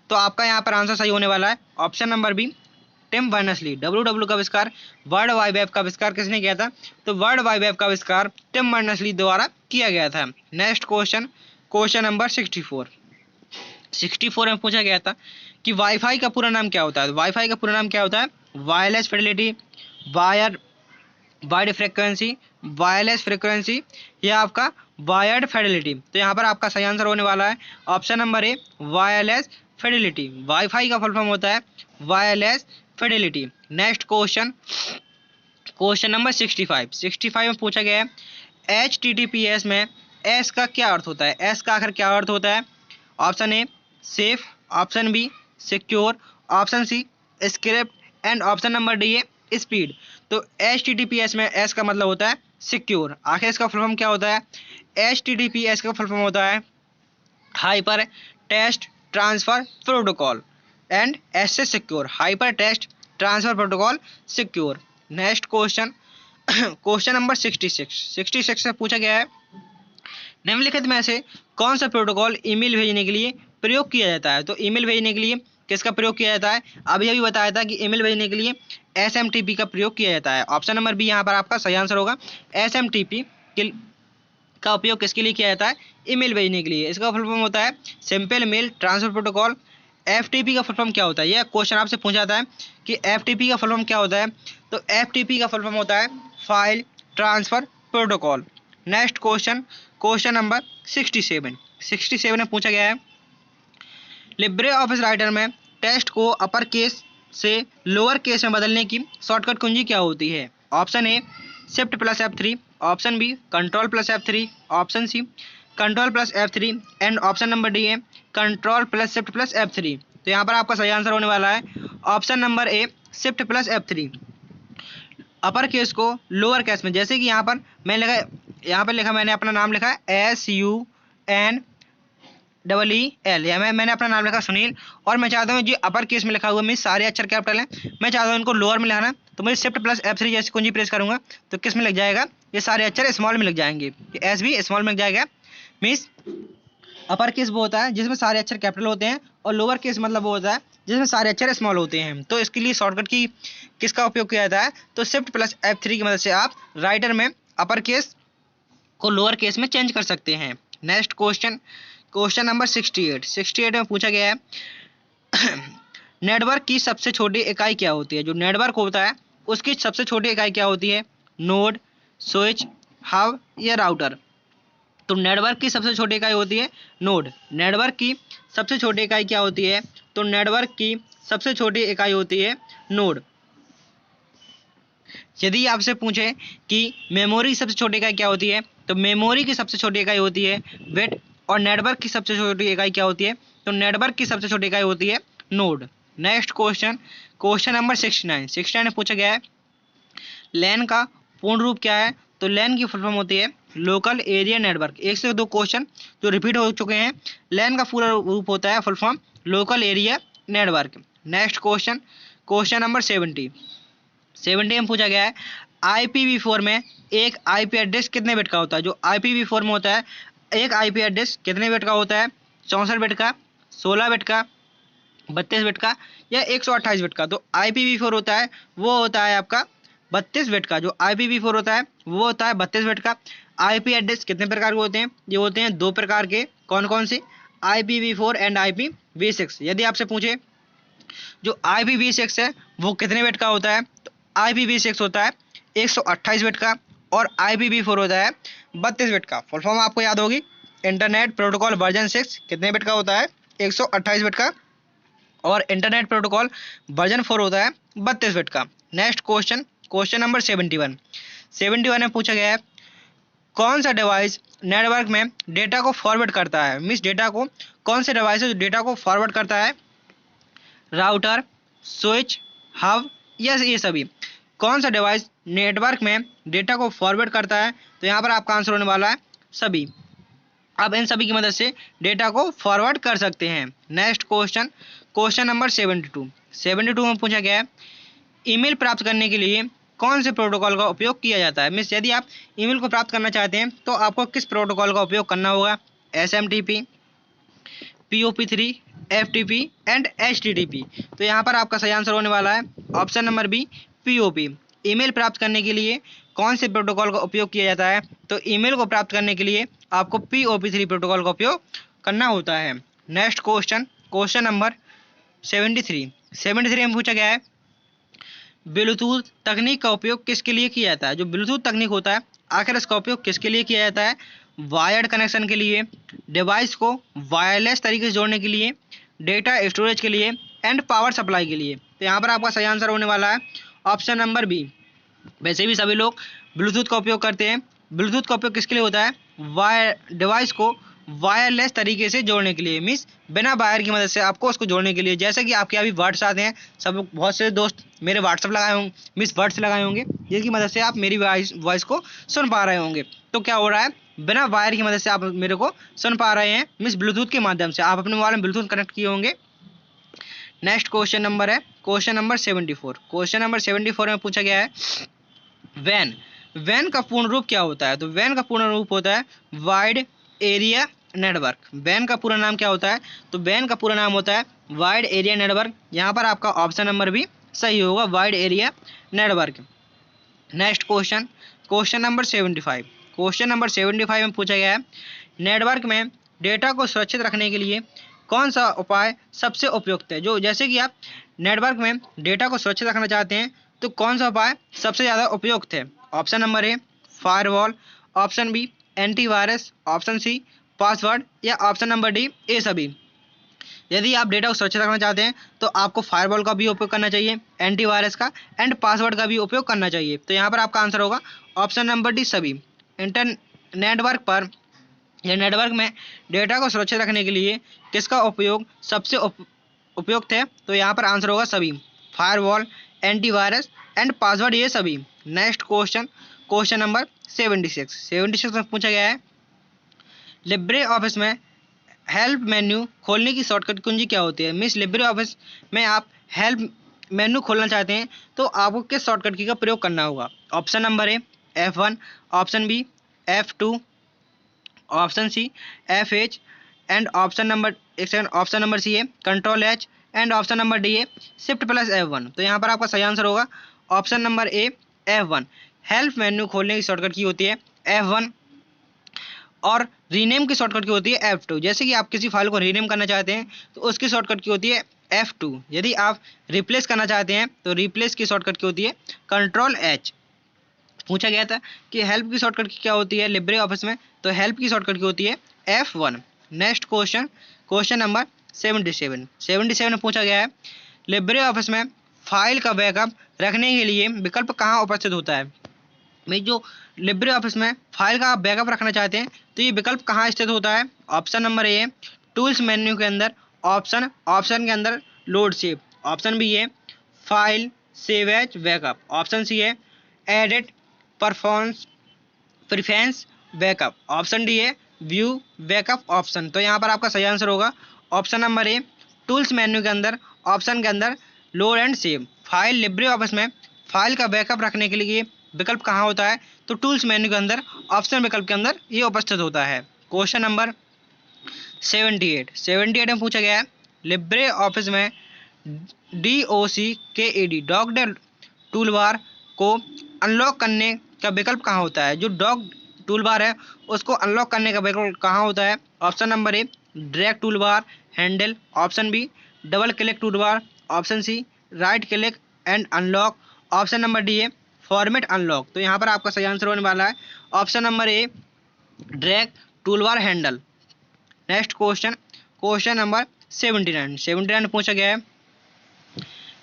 [SPEAKER 1] तो आपका यहाँ पर आंसर सही होने वाला है option number B, Tim Berners Lee. WWW का आविष्कार, वर्ल्ड वाइड वेब का आविष्कार किसने किया था? तो वर्ल्ड वाइड वेब का आविष्कार टिम बर्नर्स-ली द्वारा किया गया था। नेक्स्ट क्वेश्चन, क्वेश्चन नंबर 64 में पूछा गया था कि वाईफाई का पूरा नाम क्या होता है? वाईफाई का पूरा नाम क्या होता है? Wireless Fidelity, wide frequency, wireless frequency, या आपका वायर्ड फिडेलिटी। तो यहाँ पर आपका सही आंसर होने वाला है ऑप्शन नंबर ए, वायरलेस फिडेलिटी। वाईफाई का फुल फॉर्म होता है wireless Fidelity. Next question, question number 65 में पूछा गया है HTTPS में एस का क्या अर्थ होता है? एस का आखिर क्या अर्थ होता है? Option A safe, option B secure, option C script, and option number D है स्पीड। तो HTTPS में एस का मतलब होता है सिक्योर। आखिर इसका फुल फॉर्म क्या होता है? HTTPS का फुल फॉर्म होता है hyper test transfer protocol, and S से secure, hyper test transfer protocol secure. Next question, question number 66 से पूछा गया है निम्नलिखित में से कौन सा प्रोटोकॉल ईमेल भेजने के लिए प्रयोग किया जाता है? तो ईमेल भेजने के लिए किसका प्रयोग किया जाता है? अभी अभी बताया था कि ईमेल भेजने के लिए SMTP का प्रयोग किया जाता है। ऑप्शन नंबर बी यहाँ पर आपका सही आंसर होगा। SMTP का उपयोग किसके लिए किया जाता है? ईमेल भेजने के लिए। इसका फुल फॉर्म होता है simple mail transfer protocol. FTP का फुल फॉर्म क्या होता है? यह क्वेश्चन आपसे पूछा जाता है कि FTP का फुल फॉर्म क्या होता है? तो FTP का फुल फॉर्म होता है file transfer protocol. Next question, question number 67 में पूछा गया है लिब्रे ऑफिस राइटर में टेक्स्ट को अपर केस से लोअर केस में बदलने की शॉर्टकट कुंजी क्या होती है? Option A shift plus F3, option B control plus F3, option C control plus F3, and option number D है control plus shift plus F3। तो यहाँ पर आपका सही आंसर होने वाला है ऑप्शन नंबर ए shift plus F3। Upper case को लोअर केस में, जैसे कि यहाँ पर मैंने लिखा, यहाँ पर लिखा मैंने अपना नाम लिखा है SUNEEL, या मैंने अपना नाम लिखा सुनील, और मैं चाहता हूँ जो अपर केस में लिखा हुआ मेरे सारे अक्षर कैपिटल हैं, मैं चाहता हूँ इनको लोअर में लिखाना। तो मैं शिफ्ट प्लस F3 जैसे कुंजी प्रेस करूँगा तो किस में लग जाएगा? ये सारे अक्षर स्मॉल में लग जाएंगे। एस भी स्मॉल में लग जाएगा। मीन्स अपर केस वो होता है जिसमें सारे अक्षर कैपिटल होते हैं, और लोअर केस मतलब वो होता है जिसमें सारे अक्षर स्मॉल होते हैं। तो इसके लिए शॉर्टकट की किसका उपयोग किया जाता है? तो शिफ्ट प्लस F3 की मदद से आप राइटर में अपर केस को लोअर केस में चेंज कर सकते हैं। नेक्स्ट क्वेश्चन, क्वेश्चन नंबर 68 में पूछा गया है नेटवर्क की सबसे छोटी इकाई क्या होती है? जो नेटवर्क होता है उसकी सबसे छोटी इकाई क्या होती है? नोड, स्विच, हब, या राउटर। तो नेटवर्क की सबसे छोटी इकाई होती है नोड। नेटवर्क की सबसे छोटी इकाई क्या होती है? तो नेटवर्क की सबसे छोटी इकाई होती है नोड। यदि आपसे पूछे कि मेमोरी की सबसे छोटी इकाई क्या होती है? तो मेमोरी की सबसे छोटी इकाई होती है बिट, और नेटवर्क की सबसे छोटी इकाई क्या होती है? तो नेटवर्क की सबसे छोटी इकाई होती है node. Next question, question number 69 में पूछा गया है लैन का पूर्ण रूप क्या है? तो लैन की फुल फॉर्म होती है लोकल एरिया नेटवर्क। एक से दो क्वेश्चन जो रिपीट हो चुके हैं। लैन का पूरा रूप होता है full form local area network. Next question, question number 70 में पूछा गया है IPv4 में एक IP एड्रेस कितने बिट का होता है? जो IPv4 में होता है एक IP एड्रेस कितने बिट का होता है? 64 बिट का, 16 बिट का, 32 बिट का, या 128 बिट का। तो IPv4 होता है वो होता है आपका 32 बिट का। जो IPv4 होता है वो होता है 32 बिट का। IP एड्रेस कितने प्रकार के होते हैं? ये होते हैं दो प्रकार के। कौन कौन से? IPv4 and IPv6। यदि आपसे पूछे जो IPv6 है वो कितने बिट का होता है? तो IPv6 होता है 128 बिट का, और IPv4 होता है 32 बिट का। फुल फॉर्म आपको याद होगी, इंटरनेट प्रोटोकॉल वर्जन 6 कितने बिट का होता है? 128 बिट का, और इंटरनेट प्रोटोकॉल वर्जन 4 होता है 32 बिट का। नेक्स्ट क्वेश्चन, क्वेश्चन नंबर 71 में पूछा गया है कौन सा डिवाइस नेटवर्क में डेटा को फॉरवर्ड करता है? मीन्स डेटा को, कौन से डिवाइस है जो डेटा को फॉरवर्ड करता है? राउटर, स्विच, हब या ये सभी। कौन सा डिवाइस नेटवर्क में डेटा को फॉरवर्ड करता है? तो यहाँ पर आपका आंसर होने वाला है सभी। आप इन सभी की मदद से डेटा को फॉरवर्ड कर सकते हैं। नेक्स्ट क्वेश्चन, क्वेश्चन नंबर 72 में पूछा गया है ईमेल प्राप्त करने के लिए कौन से प्रोटोकॉल का उपयोग किया जाता है? मीन्स यदि आप ईमेल को प्राप्त करना चाहते हैं तो आपको किस प्रोटोकॉल का उपयोग करना होगा? SMTP, POP3, FTP and HTTP। तो यहाँ पर आपका सही आंसर होने वाला है option number B, POP। Email प्राप्त करने के लिए कौन से प्रोटोकॉल का उपयोग किया जाता है? तो ईमेल को प्राप्त करने के लिए आपको POP3 प्रोटोकॉल का उपयोग करना होता है। नेक्स्ट क्वेश्चन, क्वेश्चन नंबर 73 में पूछा गया है ब्लूटूथ तकनीक का उपयोग किसके लिए किया जाता है? जो ब्लूटूथ तकनीक होता है आखिर इसका उपयोग किसके लिए किया जाता है? वायर्ड कनेक्शन के लिए, डिवाइस को वायरलेस तरीके से जोड़ने के लिए, डेटा स्टोरेज के लिए एंड पावर सप्लाई के लिए। तो यहाँ पर आपका सही आंसर होने वाला है ऑप्शन नंबर बी। वैसे भी सभी लोग ब्लूटूथ का उपयोग करते हैं। ब्लूटूथ का उपयोग किसके लिए होता है? डिवाइस को वायरलेस तरीके से जोड़ने के लिए, मीन्स बिना वायर की मदद से आपको उसको जोड़ने के लिए। जैसे कि आपके अभी वर्ड्स आते हैं, सब बहुत से दोस्त मेरे व्हाट्सअप लगाए होंगे, मीन्स वर्ड्स लगाए होंगे जिसकी मदद से आप मेरी वॉइस को सुन पा रहे होंगे। तो क्या हो रहा है, बिना वायर की मदद से आप मेरे को सुन पा रहे हैं, मीन्स ब्लूटूथ के माध्यम से आप अपने मोबाइल में ब्लूटूथ कनेक्ट किए होंगे। नेक्स्ट क्वेश्चन नंबर है क्वेश्चन नंबर 74। क्वेश्चन नंबर 74 में पूछा गया है वैन का पूर्ण रूप क्या होता है? तो वैन का पूर्ण रूप होता है वाइड एरिया नेटवर्क। वैन का पूरा नाम क्या होता है? तो वैन का पूरा नाम होता है वाइड एरिया नेटवर्क। यहाँ पर आपका ऑप्शन नंबर भी सही होगा, wide area network. Next question, question number 75। Question number 75 में पूछा गया है नेटवर्क में डेटा को सुरक्षित रखने के लिए कौन सा उपाय सबसे उपयुक्त है? जो जैसे कि आप नेटवर्क में डेटा को सुरक्षित रखना चाहते हैं तो कौन सा उपाय सबसे ज़्यादा उपयुक्त है? Option number A firewall, option B antivirus, option C password या ऑप्शन नंबर डी ए सभी। यदि आप डेटा को सुरक्षित रखना चाहते हैं तो आपको फायरवॉल का भी उपयोग करना चाहिए, एंटीवायरस का एंड पासवर्ड का भी उपयोग करना चाहिए। तो यहाँ पर आपका आंसर होगा ऑप्शन नंबर डी सभी। नेटवर्क पर या नेटवर्क में डेटा को सुरक्षित रखने के लिए किसका उपयोग सबसे उपयुक्त है? तो यहाँ पर आंसर होगा सभी, फायरवॉल, एंटीवायरस एंड पासवर्ड ये सभी। नेक्स्ट क्वेश्चन, क्वेश्चन नंबर 76 में पूछा गया है लिब्रे ऑफिस में हेल्प मेन्यू खोलने की शॉर्टकट कुंजी क्या होती है? मिस लिब्रे ऑफिस में आप हेल्प मेन्यू खोलना चाहते हैं तो आपको किस शॉर्टकट की का प्रयोग करना होगा? Option number A F1, option B F2, option C FH and option number C है control H and option number D है शिफ्ट प्लस F1। तो यहाँ पर आपका सही आंसर होगा option number A F1। Help menu खोलने की शॉर्टकट की होती है F1 और रीनेम की शॉर्टकट की होती है F2। जैसे कि आप किसी फाइल को रीनेम करना चाहते हैं तो उसकी शॉर्टकट की होती है F2। यदि आप रिप्लेस करना चाहते हैं तो रिप्लेस की शॉर्टकट की होती है कंट्रोल H। पूछा गया था कि हेल्प की शॉर्टकट की क्या होती है लिब्रे ऑफिस में? तो हेल्प की शॉर्टकट की होती है F1। Next question, question number 77 में पूछा गया है लिब्रे ऑफिस में फाइल का बैकअप रखने के लिए विकल्प कहाँ उपस्थित होता है? भाई जो लिब्रे ऑफिस में फाइल का आप बैकअप रखना चाहते हैं तो ये विकल्प कहाँ स्थित होता है? Option number A tools menu के अंदर, ऑप्शन के अंदर लोड सेव, ऑप्शन बी है file save as backup, option C है edit preference backup, option D है व्यू बैकअप ऑप्शन। तो यहाँ पर आपका सही आंसर होगा option number A tools menu के अंदर, ऑप्शन के अंदर load and save. File Libre office में फाइल का बैकअप रखने के लिए विकल्प कहाँ होता है? तो टूल्स मेन्यू के अंदर, ऑप्शन विकल्प के अंदर ये उपस्थित होता है। क्वेश्चन नंबर 78 में पूछा गया है लिब्रे ऑफिस में डॉक्ड टूल बार को अनलॉक करने का विकल्प कहाँ होता है? जो डॉग टूल बार है उसको अनलॉक करने का विकल्प कहाँ होता है? Option number A drag tool bar handle, option B double click tool bar, option C right click and unlock, option number D है फॉर्मेट अनलॉक। तो यहाँ पर आपका सही आंसर होने वाला है option number A drag toolbar handle. Next question, question number 79 पूछा गया है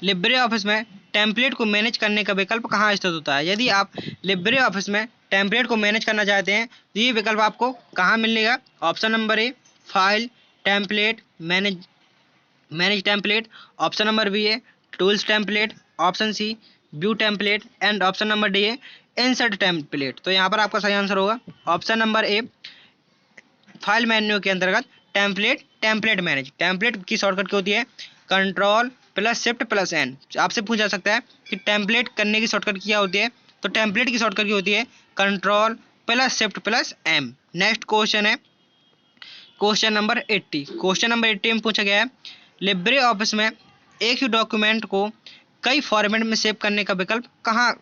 [SPEAKER 1] लिब्रे ऑफिस में टेम्पलेट को मैनेज करने का विकल्प कहाँ स्थित होता है? यदि आप लिब्रे ऑफिस में टेम्पलेट को मैनेज करना चाहते हैं तो ये विकल्प आपको कहाँ मिलेगा? Option number A file template manage template, option number B है tools template, option C view template and option number D है इंसर्ट टेम्पलेट। तो यहाँ पर आपका सही आंसर होगा option number A, file menu के अंतर्गत टेम्पलेट, टेम्पलेट मैनेज। टेम्पलेट की शॉर्टकट क्या होती है? Control plus shift plus N. आपसे पूछा जा सकता है कि टेम्पलेट करने की शॉर्टकट क्या होती है, तो टेम्पलेट की शॉर्टकट की होती है control plus shift plus M. Next question है क्वेश्चन नंबर 80। क्वेश्चन नंबर 80 में पूछा गया है लिब्रे ऑफिस में एक ही डॉक्यूमेंट को कई फॉर्मेट में सेव करने का विकल्प कहाँ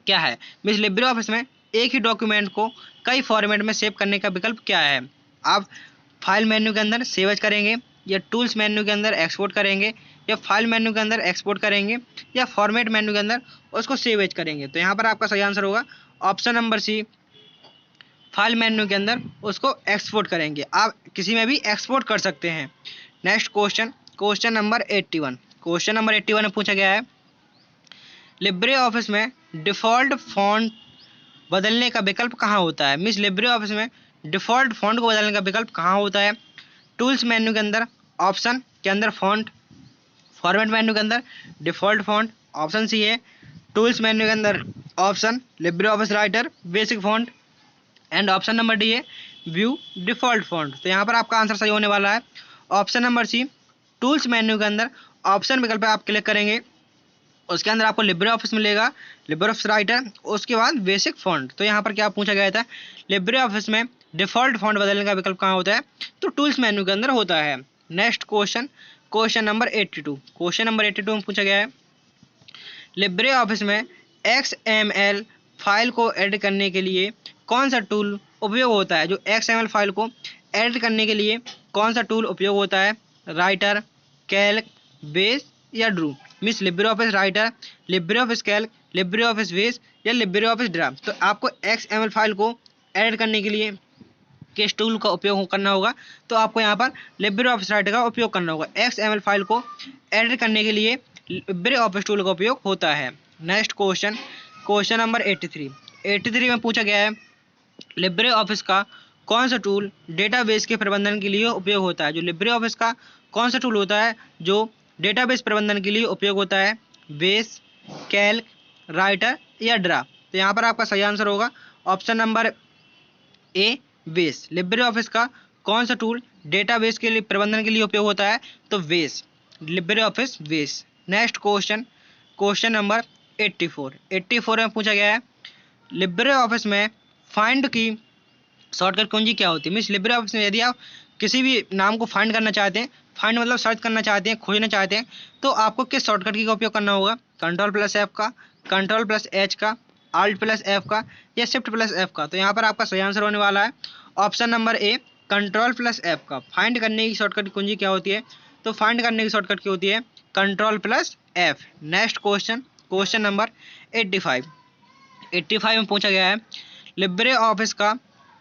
[SPEAKER 1] क्या है? मीन्स लिब्रे ऑफिस में एक ही डॉक्यूमेंट को कई फॉर्मेट में सेव करने का विकल्प क्या है? आप फाइल मेन्यू के अंदर सेव एज करेंगे, या टूल्स मेन्यू के अंदर एक्सपोर्ट करेंगे, या फाइल मेन्यू के अंदर एक्सपोर्ट करेंगे, या फॉर्मेट मेन्यू के अंदर उसको सेव एज करेंगे। तो यहाँ पर आपका सही आंसर होगा option number C, file menu के अंदर उसको एक्सपोर्ट करेंगे। आप किसी में भी एक्सपोर्ट कर सकते हैं। Next question, question number 81। Question number 81 में पूछा गया है लिब्रे ऑफिस में डिफ़ॉल्ट फॉन्ट बदलने का विकल्प कहाँ होता है? मीन्स लिब्रे ऑफिस में डिफ़ॉल्ट फॉन्ट को बदलने का विकल्प कहाँ होता है? टूल्स मेन्यू के अंदर, ऑप्शन के अंदर फॉन्ट, फॉर्मेट मेन्यू के अंदर डिफ़ॉल्ट फॉन्ट, ऑप्शन सी है टूल्स मेन्यू के अंदर option Libre office Writer basic font and option number D है व्यू डिफ़ॉल्ट फॉन्ट। तो यहाँ पर आपका आंसर सही होने वाला है option number C, tools menu के अंदर ऑप्शन विकल्प पर आप क्लिक करेंगे, उसके अंदर आपको लिब्रे ऑफिस मिलेगा, लिब्रे ऑफिस राइटर, उसके बाद बेसिक फॉन्ट। तो यहाँ पर क्या पूछा गया था, लिब्रे ऑफिस में डिफ़ॉल्ट फॉन्ट बदलने का विकल्प कहाँ होता है? तो टूल्स मेन्यू के अंदर होता है। Next question, question number 82। Question number 82 में पूछा गया है लिब्रे ऑफिस में XML फाइल को एडिट करने के लिए कौन सा टूल उपयोग होता है? जो XML फाइल को एडिट करने के लिए कौन सा टूल उपयोग होता है? राइटर, कैल्क, बेस या Drew? Means Libre office writer, Libre office Calc, Libre office base या लिब्रे ऑफिस ड्रा। तो आपको XML फाइल को एडिट करने के लिए किस टूल का उपयोग करना होगा? तो आपको यहाँ पर लिब्रे ऑफिस राइटर का उपयोग करना होगा। XML फाइल को एडिट करने के लिए लिब्रे ऑफिस टूल का उपयोग होता है। Next question, question number 83। 83 में पूछा गया है लिब्रे ऑफिस का कौन सा टूल डेटाबेस के प्रबंधन के लिए उपयोग होता है? जो लिब्रे ऑफिस का कौन सा टूल होता है जो डेटाबेस प्रबंधन के लिए उपयोग होता है? बेस, कैल्क, राइटर या ड्रा? तो यहाँ पर आपका सही आंसर होगा ऑप्शन नंबर ए, बेस। लिब्रे ऑफिस का कौन सा टूल डेटाबेस के लिए प्रबंधन के लिए उपयोग होता है? तो base, Libre office base. Next question, question number 84। 84 में पूछा गया है लिब्रे ऑफिस में फाइंड की शॉर्टकट कुंजी क्या होती है? मीन्स लिब्रे ऑफिस में यदि आप किसी भी नाम को फाइंड करना चाहते हैं, फाइंड मतलब सर्च करना चाहते हैं, खोजना चाहते हैं, तो आपको किस शॉर्टकट की का उपयोग करना होगा? कंट्रोल प्लस एफ का, कंट्रोल प्लस एच का, आल्ट प्लस एफ का या शिफ्ट प्लस एफ का? तो यहाँ पर आपका सही आंसर होने वाला है option number A, control plus F का। फाइंड करने की शॉर्टकट की कुंजी क्या होती है? तो फाइंड करने की शॉर्टकट की होती है control plus F. Next question, question number 85। 85 में पूछा गया है लिब्रे ऑफिस का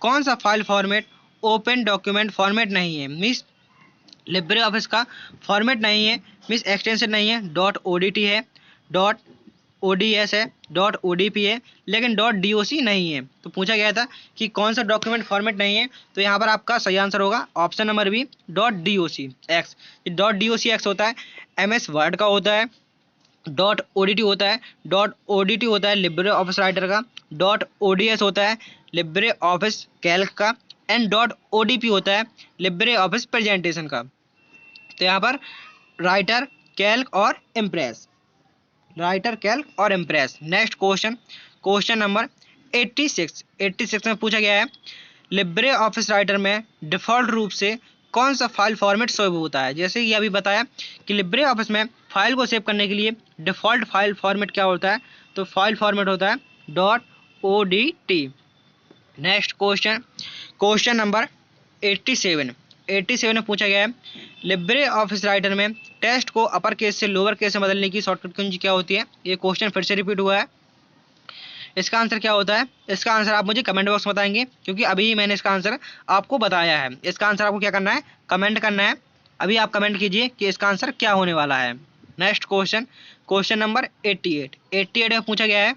[SPEAKER 1] कौन सा file format open document format नहीं है? मीन्स लिब्रे ऑफिस का फॉर्मेट नहीं है, मीन्स एक्सटेंशन नहीं है, .odt है, .ods है, .odp है, लेकिन .doc नहीं है। तो पूछा गया था कि कौन सा डॉक्यूमेंट फॉर्मेट नहीं है? तो यहाँ पर आपका सही आंसर होगा option number B, .docx। .docx होता है MS वर्ड का होता है, .odt होता है, .odt होता है लिब्रे ऑफिस राइटर का, .ods होता है लिब्रे ऑफिस कैल्क का एंड .odp होता है लिब्रे ऑफिस प्रेजेंटेशन का। तो यहाँ पर राइटर, कैल्क और इम्प्रेस, राइटर, कैल्क और impress. Next question, question number 86। 86 में पूछा गया है लिब्रे ऑफिस राइटर में डिफ़ॉल्ट रूप से कौन सा फाइल फॉर्मेट सेव होता है? जैसे कि अभी बताया कि लिब्रे ऑफिस में फाइल को सेव करने के लिए डिफ़ॉल्ट फाइल फॉर्मेट क्या होता है? तो फाइल फॉर्मेट होता है .odt। Next question, question number 87। 87 में पूछा गया है लिब्रे ऑफिस राइटर में टेक्स्ट को अपर केस से लोअर केस में बदलने की शॉर्टकट कुंजी क्या होती है? ये क्वेश्चन फिर से रिपीट हुआ है। इसका आंसर क्या होता है? इसका आंसर आप मुझे कमेंट बॉक्स में बताएंगे, क्योंकि अभी ही मैंने इसका आंसर आपको बताया है। इसका आंसर आपको क्या करना है? कमेंट करना है। अभी आप कमेंट कीजिए कि इसका आंसर क्या होने वाला है। Next question, question number 88। 88 में पूछा गया है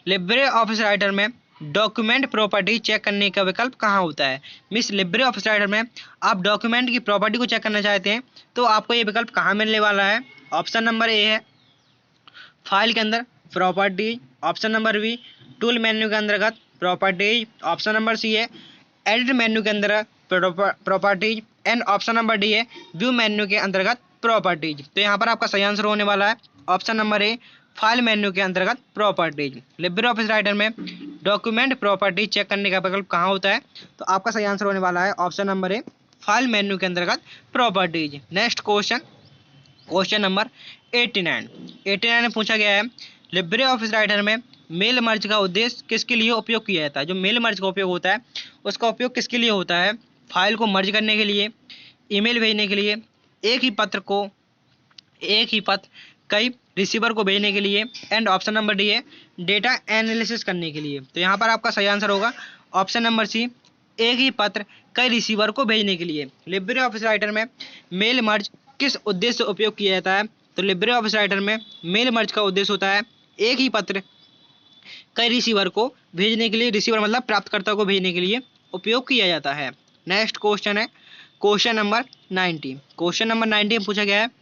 [SPEAKER 1] लिब्रे ऑफिस राइटर में डॉक्यूमेंट प्रॉपर्टी चेक करने का विकल्प कहाँ होता है। मिस लिब्रे ऑफिस राइटर में आप डॉक्यूमेंट की प्रॉपर्टी को चेक करना चाहते हैं तो आपको ये विकल्प कहाँ मिलने वाला है। ऑप्शन नंबर ए है फाइल के अंदर property, option number B tool menu के अंतर्गत प्रॉपर्टीज, ऑप्शन नंबर सी है एडिट मेन्यू के अंदर properties and option number D है व्यू मेन्यू के अंतर्गत प्रॉपर्टीज। तो यहाँ पर आपका सही आंसर होने वाला है option number A file menu के अंतर्गत प्रॉपर्टीज। लिब्रे ऑफिस राइटर में डॉक्यूमेंट प्रॉपर्टी चेक करने का विकल्प कहाँ होता है, तो आपका सही आंसर होने वाला है option number A file menu के अंतर्गत properties. Next question, question number 89 में पूछा गया है लिब्रे ऑफिस राइटर में मेल मर्ज का उद्देश्य किसके लिए उपयोग किया जाता है। जो मेल मर्ज का उपयोग होता है उसका उपयोग किसके लिए होता है। फाइल को मर्ज करने के लिए, ईमेल भेजने के लिए, एक ही पत्र कई रिसीवर को भेजने के लिए एंड ऑप्शन नंबर डी है डेटा एनालिसिस करने के लिए। तो यहाँ पर आपका सही आंसर होगा ऑप्शन नंबर सी एक ही पत्र कई रिसीवर को भेजने के लिए। लिब्रे ऑफिस राइटर में मेल मर्ज किस उद्देश्य से उपयोग किया जाता है, तो लिब्रे ऑफिस राइटर में मेल मर्ज का उद्देश्य होता है एक ही पत्र कई रिसीवर को भेजने के लिए, रिसीवर मतलब प्राप्तकर्ता को भेजने के लिए उपयोग किया जाता है। नेक्स्ट क्वेश्चन है क्वेश्चन नंबर 90। क्वेश्चन नंबर 90 में पूछा गया है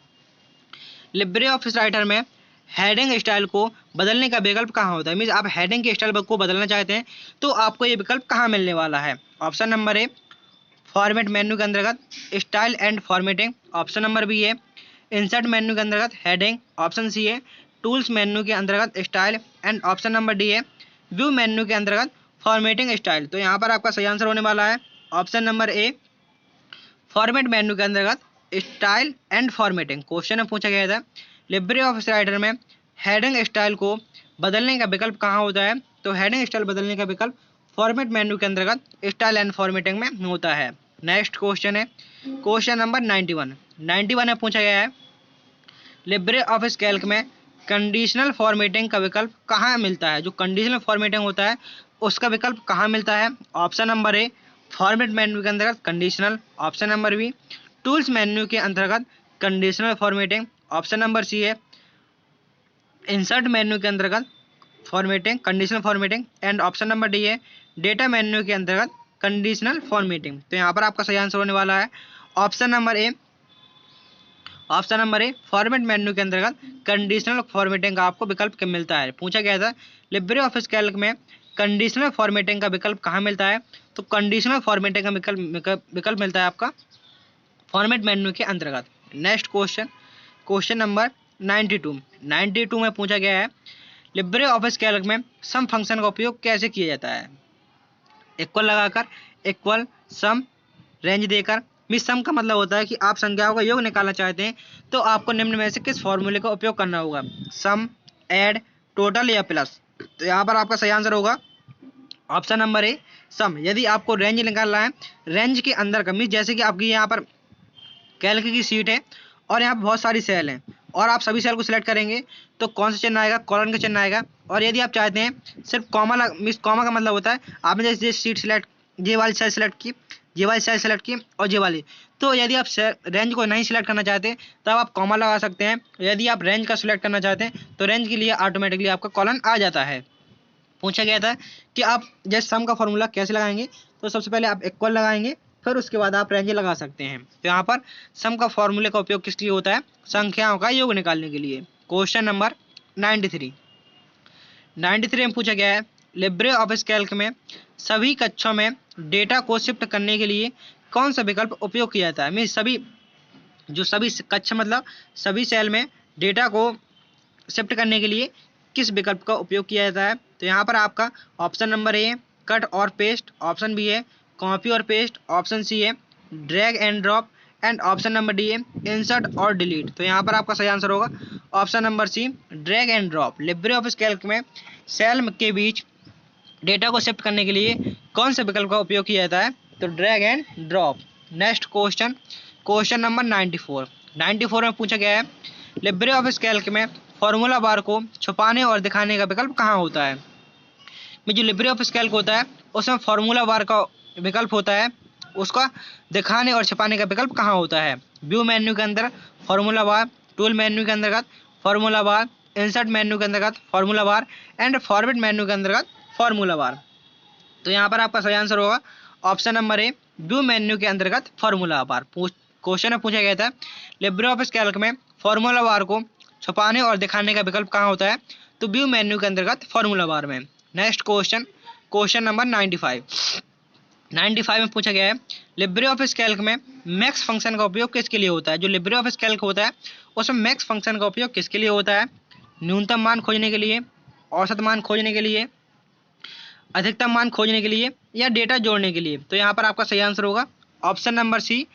[SPEAKER 1] लिब्रे ऑफिस राइटर में हेडिंग स्टाइल को बदलने का विकल्प कहाँ होता है। मीन्स आप हेडिंग के स्टाइल को बदलना चाहते हैं तो आपको ये विकल्प कहाँ मिलने वाला है। Option number A format menu के अंतर्गत style and formatting, option number B है इंसर्ट मेन्यू के अंतर्गत हेडिंग, ऑप्शन सी है टूल्स मेन्यू के अंतर्गत style and option number D है व्यू मेन्यू के अंतर्गत फॉर्मेटिंग स्टाइल। तो यहाँ पर आपका सही आंसर होने वाला है option number A format menu के अंतर्गत स्टाइल एंड फॉर्मेटिंग। क्वेश्चन में पूछा गया था लिब्रे ऑफिस राइटर में हेडिंग स्टाइल को बदलने का विकल्प कहाँ होता है, तो हेडिंग स्टाइल बदलने का विकल्प फॉर्मेट मेन्यू के अंतर्गत स्टाइल एंड फॉर्मेटिंग में होता है। नेक्स्ट क्वेश्चन है क्वेश्चन नंबर 91 में पूछा गया है लिब्रे ऑफिस कैल्क में कंडीशनल फॉर्मेटिंग का विकल्प कहाँ मिलता है। जो कंडीशनल फॉर्मेटिंग होता है उसका विकल्प कहाँ मिलता है। Option number A format menu के अंतर्गत conditional, option number B tools menu के अंतर्गत conditional formatting, option number C है इंसर्ट मेन्यू के अंतर्गत formatting conditional formatting and option number D है डेटा मेन्यू के अंतर्गत कंडीशनल फॉर्मेटिंग। तो यहाँ पर आपका सही आंसर होने वाला है option number A format menu के अंतर्गत कंडीशनल फॉर्मेटिंग का आपको विकल्प मिलता है। पूछा गया था लिब्रे ऑफिस कैल्क में कंडीशनल फॉर्मेटिंग का विकल्प कहाँ मिलता है, तो कंडीशनल फॉर्मेटिंग का विकल्प मिलता है आपका फॉर्मेट मेन्यू के अंतर्गत। नेक्स्ट क्वेश्चन, क्वेश्चन नंबर 92 में पूछा गया है लिब्रे ऑफिस कैल्क में सम फंक्शन का उपयोग कैसे किया जाता है। इक्वल लगाकर, इक्वल, सम, रेंज देकर। मिस सम का मतलब होता है कि आप संख्याओं का योग निकालना चाहते हैं तो आपको निम्न में से किस फॉर्मूले का उपयोग करना होगा, सम, ऐड, टोटल या प्लस। तो यहाँ पर आपका सही आंसर होगा ऑप्शन नंबर ए सम। यदि आपको रेंज निकालना है, रेंज के अंदर का मीन्स जैसे कि आपकी यहाँ पर कैल्क की सीट है और यहाँ पर बहुत सारी सेल हैं और आप सभी सेल को सिलेक्ट करेंगे तो कौन सा चिन्ह आएगा, कॉलन का चिन्ह आएगा। और यदि आप चाहते हैं सिर्फ कॉमा मीन्स कॉमा का मतलब होता है आपने जैसे सीट सिलेक्ट ये वाली सेल सिलेक्ट की, ये वाली सेल सिलेक्ट की और ये वाली, तो यदि आप रेंज को नहीं सिलेक्ट करना चाहते तब आप कॉमा लगा सकते हैं। यदि आप रेंज का सिलेक्ट करना चाहते हैं तो रेंज के लिए ऑटोमेटिकली आपका कॉलन आ जाता है। पूछा गया था कि आप जैसे सम का फॉर्मूला कैसे लगाएंगे, तो सबसे पहले आप इक्वल लगाएंगे फिर उसके बाद आप रेंज लगा सकते हैं। तो यहाँ पर सम का फॉर्मूले का उपयोग किस लिए होता है, संख्याओं का योग निकालने के लिए। क्वेश्चन नंबर 93 में पूछा गया है लिब्रे ऑफिस कैल्क में सभी कक्षों में डेटा को शिफ्ट करने के लिए कौन सा विकल्प उपयोग किया जाता है। मीन्स सभी कक्ष मतलब सभी सेल में डेटा को शिफ्ट करने के लिए किस विकल्प का उपयोग किया जाता है। तो यहाँ पर आपका ऑप्शन नंबर ए कट और पेस्ट, ऑप्शन बी है कॉपी और पेस्ट, ऑप्शन सी है drag and drop and option number D है इंसर्ट और डिलीट। तो यहाँ पर आपका सही आंसर होगा option number C drag and drop. LibreOffice Calc में सेल के बीच डेटा को शिफ्ट करने के लिए कौन से विकल्प का उपयोग किया जाता है, तो drag and drop. Next question, question number 94 में पूछा गया है लिब्रे ऑफिस कैल्क में फॉर्मूला बार को छुपाने और दिखाने का विकल्प कहाँ होता है। में जो लिब्रे ऑफिस कैल्क होता है उसमें फॉर्मूला बार का विकल्प होता है, उसका दिखाने और छुपाने का विकल्प कहाँ होता है। व्यू मेन्यू के अंदर फॉर्मूला बार, टूल मेन्यू के अंतर्गत फॉर्मूला बार, इंसर्ट मेन्यू के अंतर्गत formula bar and format menu के अंतर्गत फॉर्मूला बार। तो यहाँ पर आपका सही आंसर होगा ऑप्शन नंबर ए, व्यू मेन्यू के अंतर्गत फॉर्मूला बार। क्वेश्चन में पूछा गया था लिब्रे ऑफिस कैल्क में फॉर्मूला बार को छुपाने और दिखाने का विकल्प कहाँ होता है, तो व्यू मेन्यू के अंतर्गत फॉर्मूला बार में। नेक्स्ट क्वेश्चन, क्वेश्चन नंबर 95 में पूछा गया है लिब्रे ऑफिस कैल्क में मैक्स फंक्शन का उपयोग किसके लिए होता है। जो लिब्रे ऑफिस कैल्क होता है उसमें मैक्स फंक्शन का उपयोग किसके लिए होता है, न्यूनतम मान खोजने के लिए, औसत मान खोजने के लिए, अधिकतम मान खोजने के लिए, या डेटा जोड़ने के लिए। तो यहाँ पर आपका सही आंसर होगा ऑप्शन नंबर सी,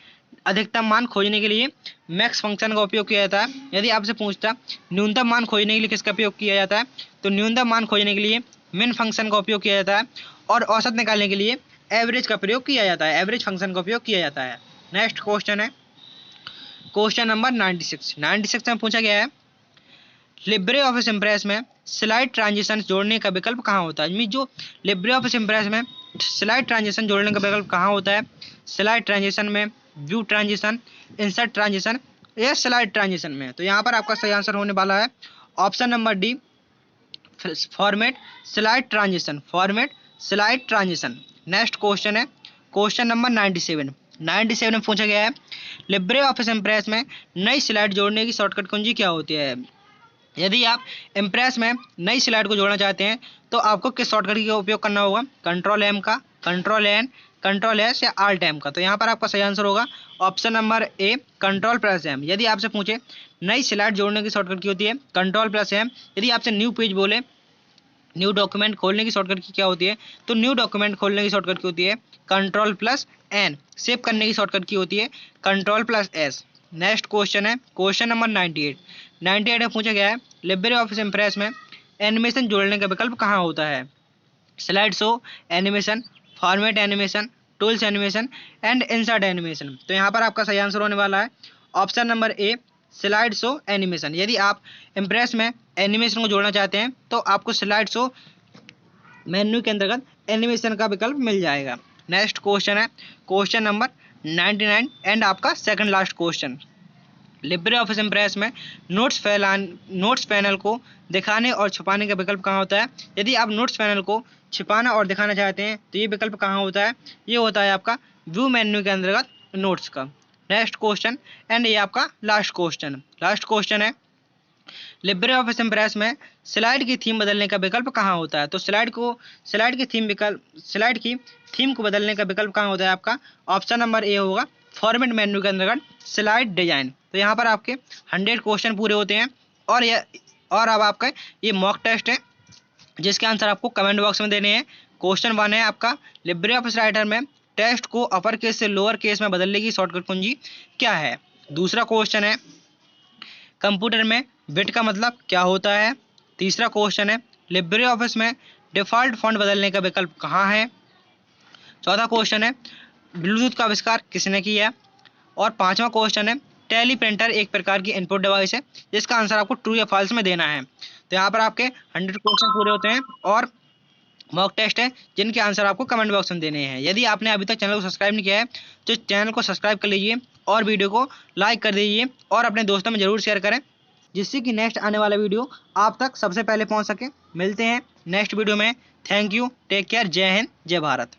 [SPEAKER 1] अधिकतम मान खोजने के लिए मैक्स फंक्शन का उपयोग किया जाता है। यदि आपसे पूछता न्यूनतम मान खोजने के लिए किसका उपयोग किया जाता है, तो न्यूनतम मान खोजने के लिए मिन फंक्शन का उपयोग किया जाता है, और औसत निकालने के लिए एवरेज का प्रयोग किया जाता है, एवरेज फंक्शन का उपयोग किया जाता है। नेक्स्ट क्वेश्चन है क्वेश्चन नंबर 96 में पूछा गया है लिब्रे ऑफिस इम्प्रेस में स्लाइड ट्रांजिशन जोड़ने का विकल्प कहाँ होता है। जो लिब्रे ऑफिस इम्प्रेस में स्लाइड ट्रांजिशन जोड़ने का विकल्प कहाँ होता है, स्लाइड ट्रांजिशन में, व्यू ट्रांजिशन, इंसर्ट ट्रांजिशन या स्लाइड ट्रांजिशन में। तो यहाँ पर आपका सही आंसर होने वाला है option number D, format slide transition, format slide transition. Next question है क्वेश्चन नंबर 97 में पूछा गया है लिब्रे ऑफिस इम्प्रेस में नई स्लाइड जोड़ने की शॉर्टकट कुंजी क्या होती है। यदि आप इम्प्रेस में नई स्लाइड को जोड़ना चाहते हैं तो आपको किस शॉर्टकट का उपयोग करना होगा, कंट्रोल एम का, कंट्रोल एन, कंट्रोल एस या आल्ट एम का। तो यहाँ पर आपका सही आंसर होगा option number A, control plus M. यदि आपसे पूछे नई स्लाइड जोड़ने की शॉर्टकट की होती है कंट्रोल प्लस एम। यदि आपसे न्यू पेज बोले, न्यू डॉक्यूमेंट खोलने की शॉर्टकट की क्या होती है, तो न्यू डॉक्यूमेंट खोलने की शॉर्टकट की होती है कंट्रोल प्लस एन। सेव करने की शॉर्टकट की होती है control plus S. Next question है क्वेश्चन नंबर 98 में पूछा गया है लिब्रे ऑफिस इम्प्रेस में एनिमेशन जोड़ने का विकल्प कहाँ होता है, slide show animation, format animation, tools animation and insert animation. तो यहाँ पर आपका सही आंसर होने वाला है ऑप्शन नंबर ए, स्लाइड शो एनिमेशन। यदि आप इम्प्रेस में एनिमेशन को जोड़ना चाहते हैं तो आपको स्लाइड शो मेन्यू के अंतर्गत एनिमेशन का विकल्प मिल जाएगा। नेक्स्ट क्वेश्चन है क्वेश्चन नंबर 99 एंड आपका second last question Libre office impress में नोट्स पैनल को दिखाने और छुपाने का विकल्प कहाँ होता है। यदि आप नोट्स पैनल को छिपाना और दिखाना चाहते हैं तो ये विकल्प कहाँ होता है, ये होता है आपका व्यू मेन्यू के अंतर्गत नोट्स का। नेक्स्ट क्वेश्चन एंड ये आपका लास्ट क्वेश्चन है लिब्रे ऑफिस इम्प्रेस में स्लाइड की थीम बदलने का विकल्प कहाँ होता है। तो स्लाइड की थीम को बदलने का विकल्प कहाँ होता है, आपका ऑप्शन नंबर ए होगा फॉर्मेट मेन्यू के अंतर्गत स्लाइड डिजाइन। तो यहाँ पर आपके 100 क्वेश्चन पूरे होते हैं और अब आपका ये मॉक टेस्ट है जिसके आंसर आपको कमेंट बॉक्स में देने हैं। क्वेश्चन 1 है आपका लिब्रे ऑफिस राइटर में टेक्स्ट को अपर केस से लोअर केस में बदलने की शॉर्टकट कुंजी क्या है। दूसरा क्वेश्चन है कंप्यूटर में बिट का मतलब क्या होता है। तीसरा क्वेश्चन है लिब्रे ऑफिस में डिफ़ॉल्ट फॉन्ट बदलने का विकल्प कहाँ है। चौथा क्वेश्चन है ब्लूटूथ का आविष्कार किसने किया। और पांचवा क्वेश्चन है टैली प्रिंटर एक प्रकार की इनपुट डिवाइस है जिसका आंसर आपको ट्रू या फॉल्स में देना है। तो यहाँ पर आपके 100 क्वेश्चन पूरे होते हैं और मॉक टेस्ट है जिनके आंसर आपको कमेंट बॉक्स में देने हैं। यदि आपने अभी तक चैनल को सब्सक्राइब नहीं किया है तो चैनल को सब्सक्राइब कर लीजिए और वीडियो को लाइक कर दीजिए और अपने दोस्तों में ज़रूर शेयर करें जिससे कि नेक्स्ट आने वाला वीडियो आप तक सबसे पहले पहुंच सके। मिलते हैं नेक्स्ट वीडियो में। थैंक यू, टेक केयर, जय हिंद, जय भारत।